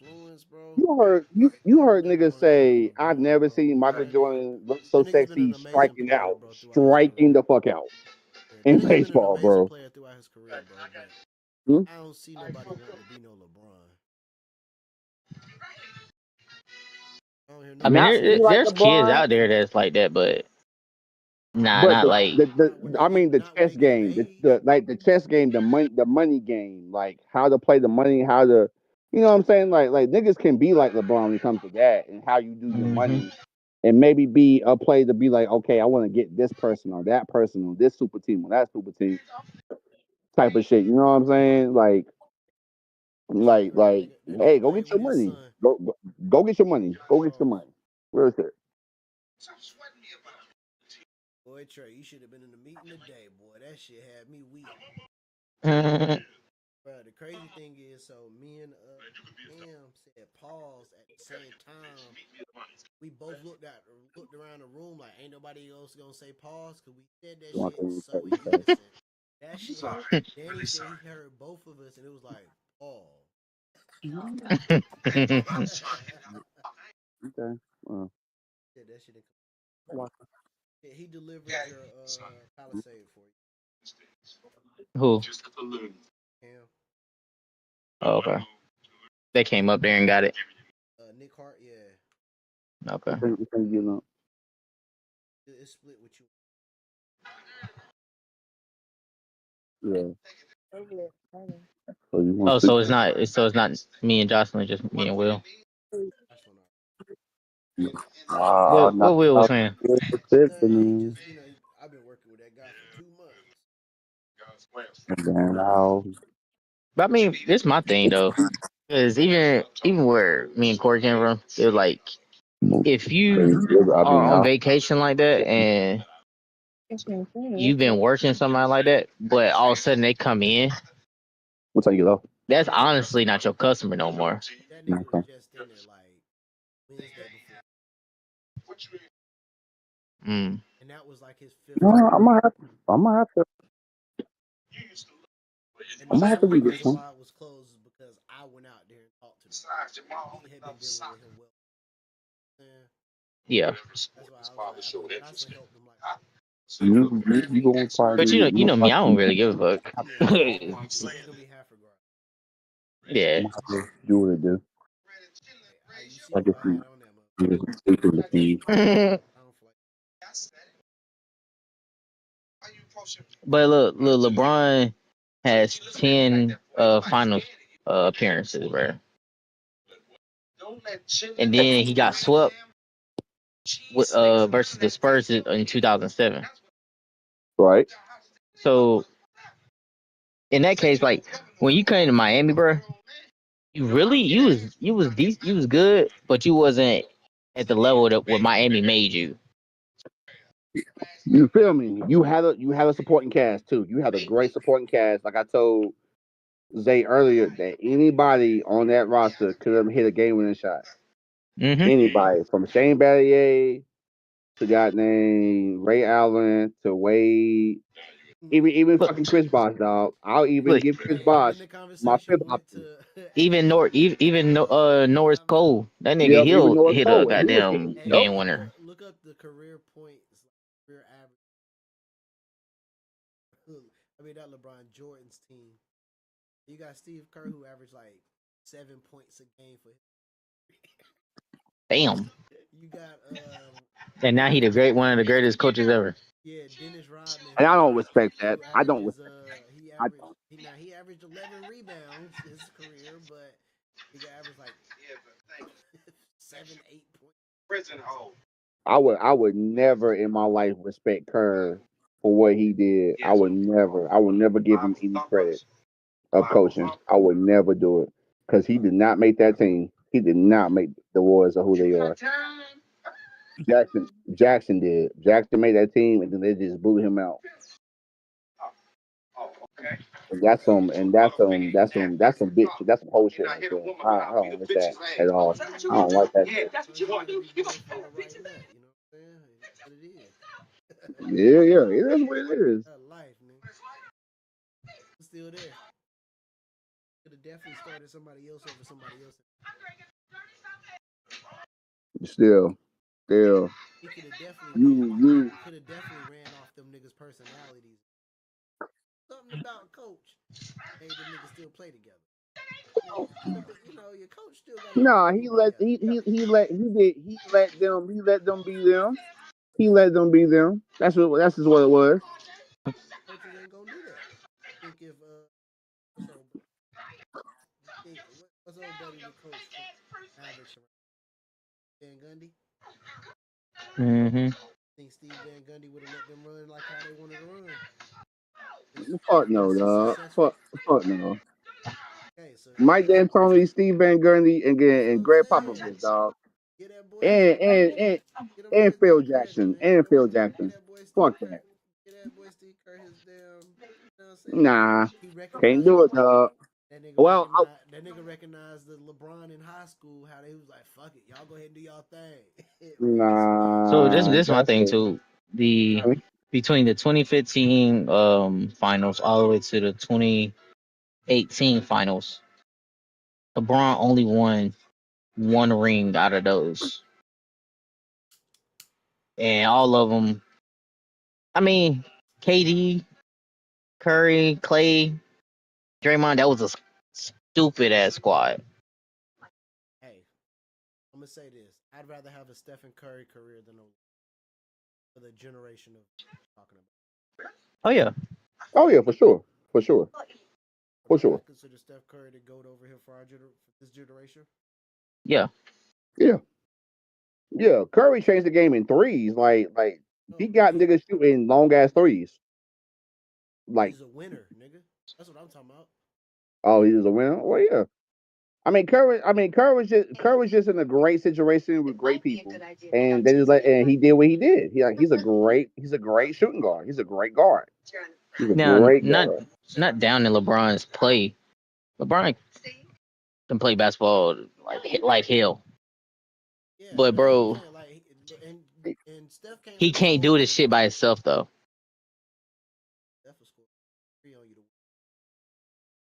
you heard niggas say, I've never seen Michael Jordan look so sexy striking the fuck out in baseball, bro. Player throughout his career, bro. I don't see nobody wanting to be no LeBron. I mean, there's kids out there that's like that, but not like. The chess game, the chess game, the money game, like how to play the money, how to, you know what I'm saying? Like niggas can be like LeBron when it comes to that and how you do your money, and maybe be a play to be like, okay, I want to get this person or that person or this super team or that super team type of shit. You know what I'm saying? Like, hey, go get your money. Go get your money. Go get your money. Where is it? Boy, Trey, you should have been in the meeting today, boy. That shit had me weak. Bro, the crazy thing is, so me and Cam said pause at the same time. We both looked around the room like ain't nobody else gonna say pause because we said that shit so in unison. That shit. Danny said he heard both of us and it was like pause. Okay. Yeah, that shit. Yeah, he delivered your Palisade for you. Who? Cam. Oh, okay. They came up there and got it. Nick Hart, yeah. Okay. It's split with you. Yeah. Oh, so it's not me and Jocelyn, just me and Will. What Will was saying? He just, I've been working with that guy for 2 months. But I mean, it's my thing though, because even where me and Corey came from, it was like if you are on vacation like that and you've been working somebody like that, but all of a sudden they come in, what time you get off? That's honestly not your customer no more. That nigga was just in there like Wednesday before. And that was like his 5th. I'm gonna have to. And the only reason why it was closed is because I went out there and talked to him. He had been dealing with him well. Yeah. That's why I was like, Jocelyn helped him like. You gonna try but you know me, I don't really give a fuck. It's gonna be half regard. Yeah. Do what it do. You see what I had on that But look, LeBron has 10 final appearances, bro. And then he got swept with, versus the Spurs in 2007. Right. So in that case, like when you came to Miami, bro, you was decent, you was good, but you wasn't at the level that what Miami made you. You feel me? You had a supporting cast too. You had a great supporting cast. Like I told Zay earlier, that anybody on that roster could have hit a game-winning shot. Anybody from Shane Battier to guy named Ray Allen to Wade, even fucking Chris Bosh, dog. I'll even give Chris Bosh my fifth option. Even Norris Cole, that nigga he'll hit a goddamn game winner. Look up the career points, career average. I mean, that LeBron Jordan's team. You got Steve Kerr who averaged like 7 points a game for him. Damn. You got and now he one of the greatest coaches ever. Yeah, Dennis Rodman. And I don't respect that. I don't respect that. He averaged 11 rebounds his career, but he got averaged like 7, 8 points. Prison hole. I would never in my life respect Kerr for what he did. I would never give him any credit of coaching. I would never do it because he did not make that team. He did not make the Warriors or who they are. Jackson did. Jackson made that team, and then they just blew him out. And that's some bitch shit. That's some whole shit right there. I don't like that at all. I don't like that shit. Yeah, it is what it is. Life, man. Still there. Could have definitely started somebody else over somebody else. Still. He could have definitely ran off them niggas' personalities. Something about coach made them niggas still play together. Your coach still got. No, he let them be them. He let them be them. That's just what it was. Coaches ain't gonna do that. I think if what's old buddy the coach for Mavericks Van Gundy? Think Steve Van Gundy would have let them run like how they wanted to run? Fuck no, dog. Fuck no. Okay, so Mike D'Antoni, Steve Van Gundy, and Greg Popovich, dog. Get that boy and some and credit. and, Get him and his Phil due credit, Jackson. man. And Phil Get Jackson. that boy Steve Fuck Kerr. that. Get that boy Steve Kerr his damn. You know what I'm saying? Nah, He can't recognized do it, dog. Well, that nigga recognized the LeBron in high school. How they was like, fuck it, y'all go ahead and do y'all thing. So this nah, this my that's thing it. too. The between the 2015 finals all the way to the 2018 finals, LeBron only won one ring out of those, and all of them. I mean, KD, Curry, Clay, Draymond. That was a stupid ass squad. Hey, I'm gonna say this: I'd rather have a Stephen Curry career than a for the generation of talking about. Oh yeah, Oh yeah, for sure, for sure, But for I sure. consider Steph Curry the goat over him for for this generation. yeah. Yeah, yeah. Curry changed the game in threes. Like he Oh got man, niggas shooting long ass threes. Like, he's a winner, nigga. That's what I'm talking about. oh, he was a winner. Well, yeah. Curry was just in a great situation with great people, and they just and he did what he did. He's a great shooting guard. He's a great guard. He's a Now, great not guard. not down in LeBron's play. LeBron can play basketball like hell, Yeah, but that's what I'm bro, saying. Like, and Steph can't he really can't hold do you this to shit by himself though. Steph will score 3 on you.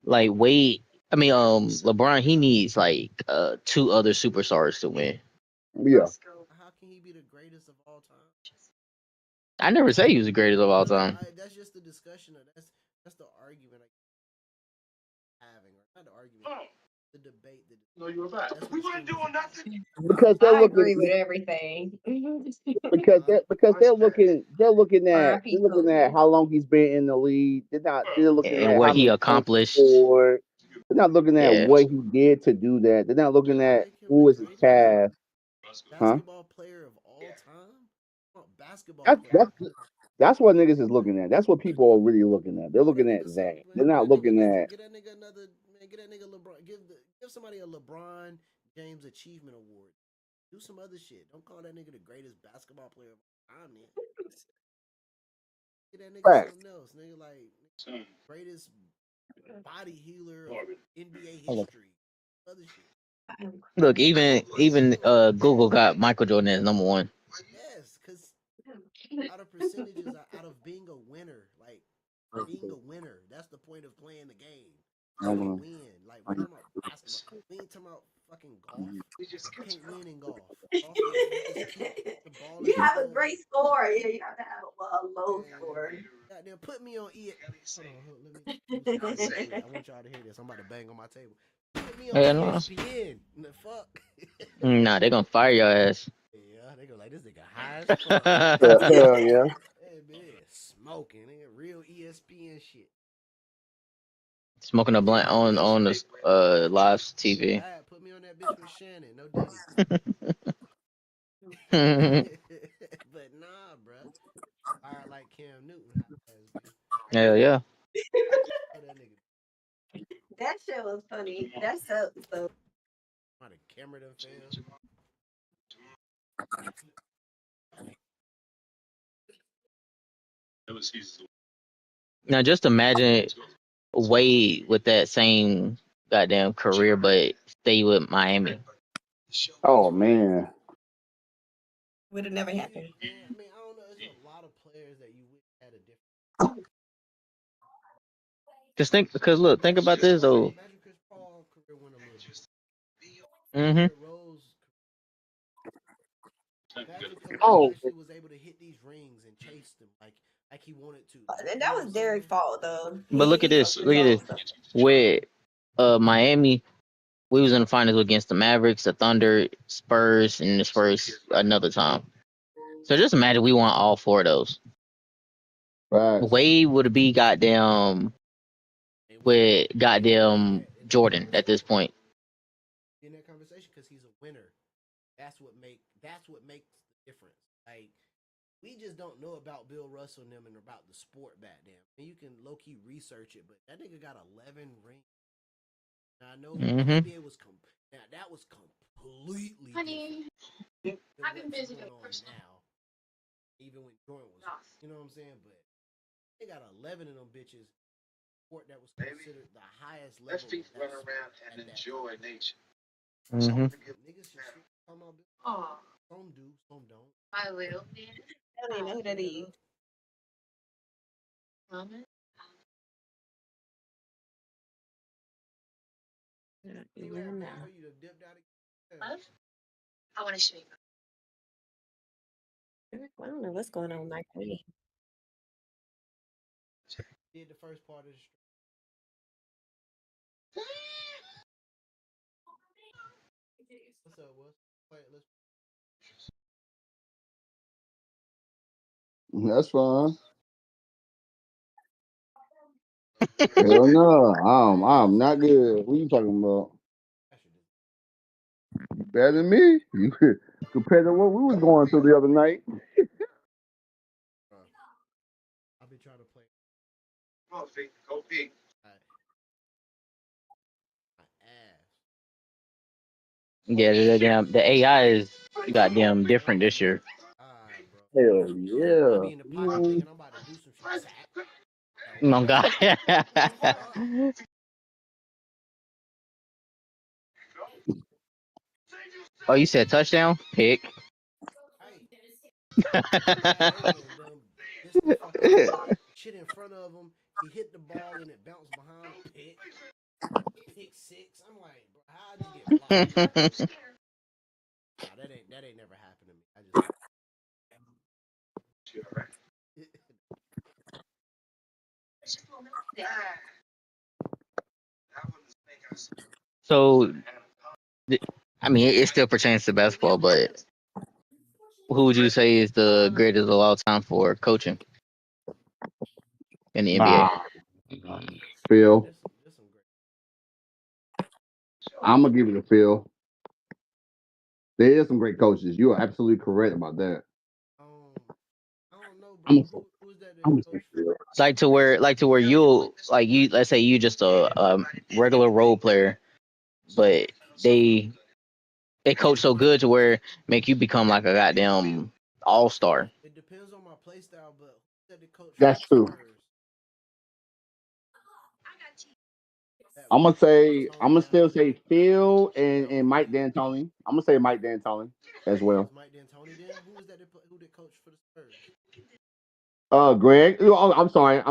Like Wade, I mean, LeBron, he needs like two other superstars to win. Yeah, How can he be the greatest of all time? I never say he was the greatest of all No, time. that's just the discussion. That's the argument I'm having, or not the argument, the debate. That's what the streamers are having. because they're I looking agree with everything. Huh? they're R.I.P. looking at Kobe. how long he's been in the league. They're looking And at what how he many points he accomplished. scored. They're not looking at Yeah. what he did to do that. They're not Does looking that at make him who the was his greatest past, huh? basketball player of all time? Oh, basketball That's player. that's that's what niggas is looking at. That's what people are really looking at. They're Get that looking at nigga some that. man. They're not looking at Get that nigga another man. Get that nigga LeBron. Give somebody a LeBron James Achievement Award. Do some other shit. Don't call that nigga the greatest basketball player of all time. Then get that nigga facts. something else. Nigga like greatest body healer of NBA Hold history. Other shit. Look, even Google got Michael Jordan as number one. Yes, cause out of percentages, out of being a winner, like being a winner. That's the point of playing the game. Is to on. win. Like we're talking about basketball. We ain't talking about fucking golf. You can't win in golf. Golf is you just keep the ball in You the have a hole. great score. Yeah, you have to have a low Man, score. goddamn, put me on E. Let me see something real quick. I want y'all to hear this. I'm about to bang on my table. Put me on Yeah, no. ESPN. The fuck. Nah, they gonna fire your ass. Yeah, they go like this nigga high as fuck. Hell yeah. Hey man, smoking, nigga, real ESPN shit. Smoking a blunt on the live TV. Put me on that bitch with Shannon, no Diddy. Hell But nah, bruh. Fire like Cam Newton. yeah. Oh, that nigga. That shit was funny. That's so. Why the camera done fail? Now just imagine Wade with that same goddamn career, but stay with Miami. Oh man. Would have never happened. Man, I mean, I don't know. There's a lot of players that you wish had a different. Just think, because look, think about this though. Imagine Chris Paul career went a little. Mm-hmm. Rose. Imagine Kobe Oh, actually was able to hit these rings and chase them like he wanted to. And You that know what was I'm Derek's saying? fault though. But look at He this. fucked his Look at this. balls up. With Miami, we was in the finals against the Mavericks, the Thunder, Spurs, and the Spurs another time. So just imagine we won all four of those. facts. Wade would be goddamn with goddamn Jordan at this point. In that conversation because he's a winner. That's what makes the difference. Like we just don't know about Bill Russell and them and about the sport back then. And you can low key research it, but that nigga got 11 rings. Now, I know the NBA was now that was completely different. I've been busy going on now. Even when Jordan was, you know what I'm saying? But they got 11 of them bitches. Sport that was considered the highest level. Let's just run around and enjoy nature. Niggas should come out. Some do, some don't. I will. I don't even know who that is. I want to show you. I don't know what's going on with my queen. Did the first part of the stream. What's up, Wes? That's fine. Hell no, I'm not good. What are you talking about? Better than me? You compared to what we was going through the other night. I'll be trying to play. Come on, Fake. Go big. My ass. Yeah, the AI is goddamn different this year. Bro. Hell yeah. I be in the pocket thinking I'm about to do some shit. Sack. Oh God. Oh, you said touchdown? Pick. Shit in front of him. He hit the ball and it bounced behind. Pick 6. I'm like, bro, how'd you get blocked? Nah, that ain't never happened to me. I just. So, I mean, it still pertains to basketball, but who would you say is the greatest of all time for coaching in the NBA? Phil. I'm gonna give it to Phil. There is some great coaches. You are absolutely correct about that. I don't know, bro. Who's that coach? Like to where you let's say you just a regular role player, but they coach so good to where make you become like a goddamn all-star. It depends on my play style, but who said the coach? That's true. I'm gonna still say Phil and Mike D'Antoni. I'm gonna say Mike D'Antoni as well. Mike D'Antoni then? Who was that? Who did coach for the Spurs? Greg. Oh, I'm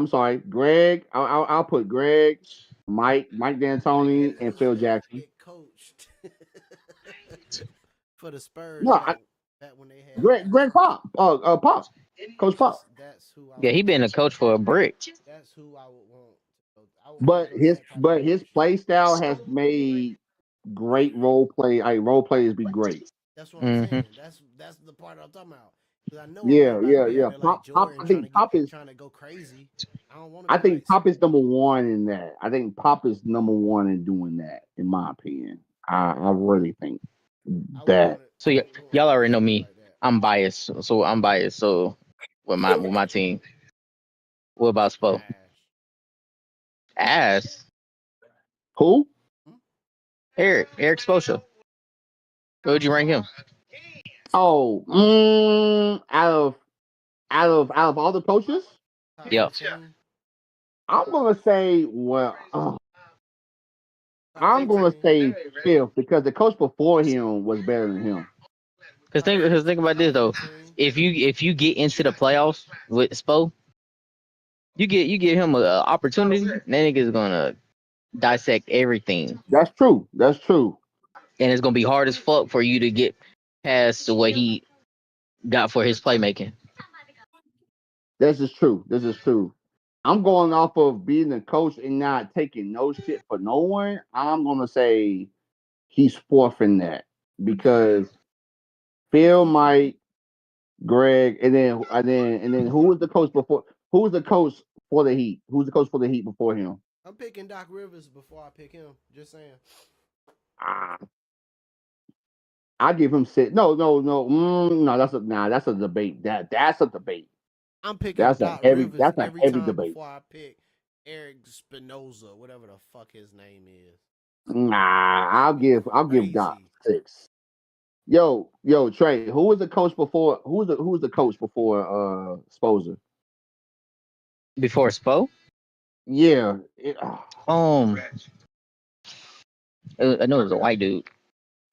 sorry. Greg. I'll put Greg, Mike D'Antoni, and Phil Jackson. Get coached for the Spurs. No, back when they had Greg Pop. Pop. Coach Pop. That's who. Yeah, he been a coach for a brick. That's who I would want. But his play style has made great role play. Role players be great. That's what I'm saying. That's the part I'm talking about. I know yeah. Like Pop, I think Pop is trying to go crazy. I think Pop is number one in that. I think Pop is number one in doing that, in my opinion. I really think that. So y'all already know me. I'm biased. So with my team. What about Spo? Ass. Who? Eric Spoelstra. Where would you rank him? Oh, out of all the coaches? Yep. I'm gonna say I'm gonna say Phil because the coach before him was better than him. Cause think about this though. If you get into the playoffs with Spo, you get him an opportunity. That nigga's gonna dissect everything. That's true. And it's gonna be hard as fuck for you to get past what he got for his playmaking. This is true. I'm going off of being a coach and not taking no shit for no one. I'm gonna say he's fourth in that because Phil, Mike, Greg, and then who was the coach before? Who was the coach for the Heat? Who's the coach for the Heat before him? I'm picking Doc Rivers before I pick him. Just saying. I give him 6. No. That's a debate. That's a debate. I'm picking Doc Rivers every time debate. before I pick Eric Spinoza, whatever the fuck his name is. Nah, I'll give Doc Crazy. 6. Yo, Trey, who was the coach before? Who was the coach before Sposer? Before Spo? Yeah, I know it was a white dude.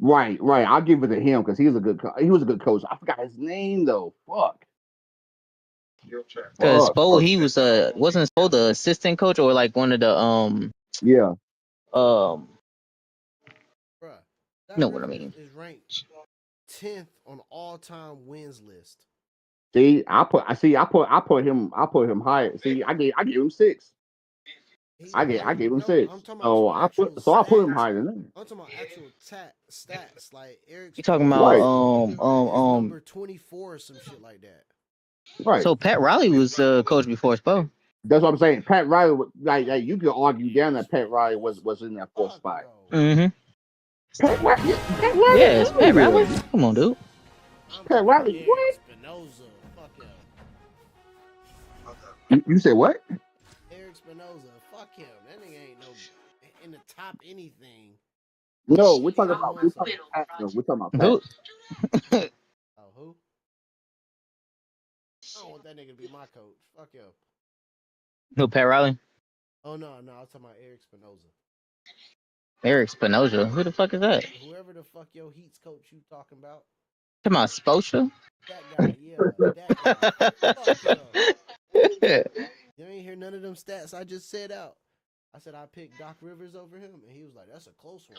right. I'll give it to him because he was a good coach. I forgot his name though. Fuck. Because Spo, he was wasn't Spo the assistant coach or like one of the Yeah. Bruh, you know what I mean. is ranked 10th on all-time wins list. See, I put him higher. See, I gave him 6. I gave him 6. I'm talking So about actual I put him stats. higher than that. I'm talking about actual stats. Like Eric You talking Spoelstra about is number 24 or some shit like that. Right. So Pat Riley was coach before Spo. That's what I'm saying. Pat Riley, like you could argue down that Pat Riley was in that 4th spot. Mm-hmm. Pat Riley, Yes, Pat Riley. Come on, dude. Pat Riley, what? Spinoza, fuck him. You said what? Eric Spinoza, fuck him. That nigga ain't no in the top anything. No, we're talking about Pat. No, we're talking about Pat. Who? Oh, who? I don't want that nigga to be my coach. Fuck him. Who? Pat Riley? Oh no, I was talking about Eric Spinoza. Eric Spinoza. Who the fuck is that? Whoever the fuck your Heat's coach you talking about? Talking about Spoelstra? That guy, yeah, that guy. Fuck him. You ain't hear none of them stats I just said out. I said I picked Doc Rivers over him, and he was like, "That's a close one."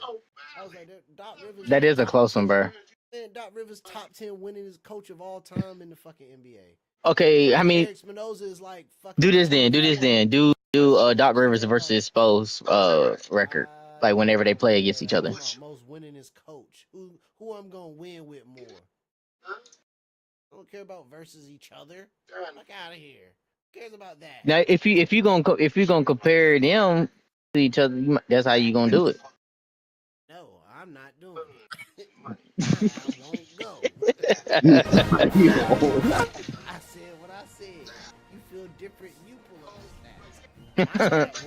I was like, "Doc Rivers." That is a close one, bro. Man, Doc Rivers top 10 winningest coach of all time in the fucking NBA. Okay, I mean, Eric Spinoza is like fucking. do this then. Do Doc Rivers versus Spo's record, like whenever they play against each other. Most winningest coach. Who I'm gonna win with more? I don't care about versus each other. Fuck out of here. Who cares about that? Now, if you gonna compare them to each other, that's how you gonna do it. No, I'm not doing it. I won't go. I said what I said. You feel different, you pull up the stats. My stat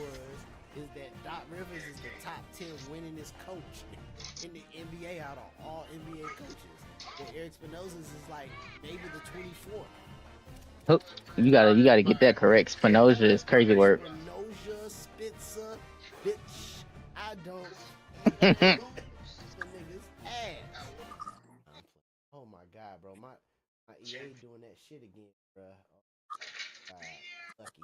is that Doc Rivers is the top 10 winningest coach in the NBA out of all NBA coaches. And Eric Spinoza's is like maybe the 24th. You gotta get that correct. Spinoza is crazy word. Spinoza, Spitzer, bitch. I don't. The niggas ass. Oh my god, bro. My EA doing that shit again, bro. Oh, god. Lucky.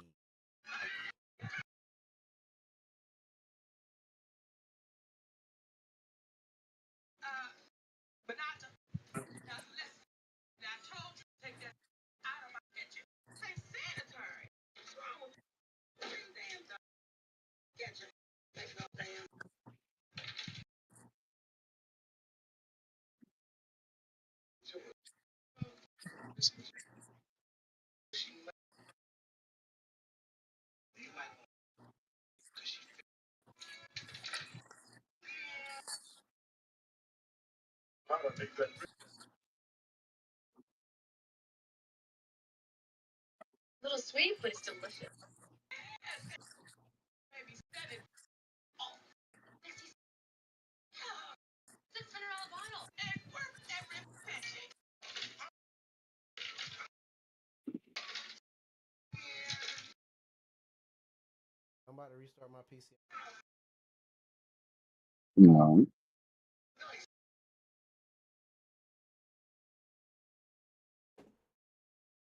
Little sweet, but it's delicious. I'm about to restart my PC. No.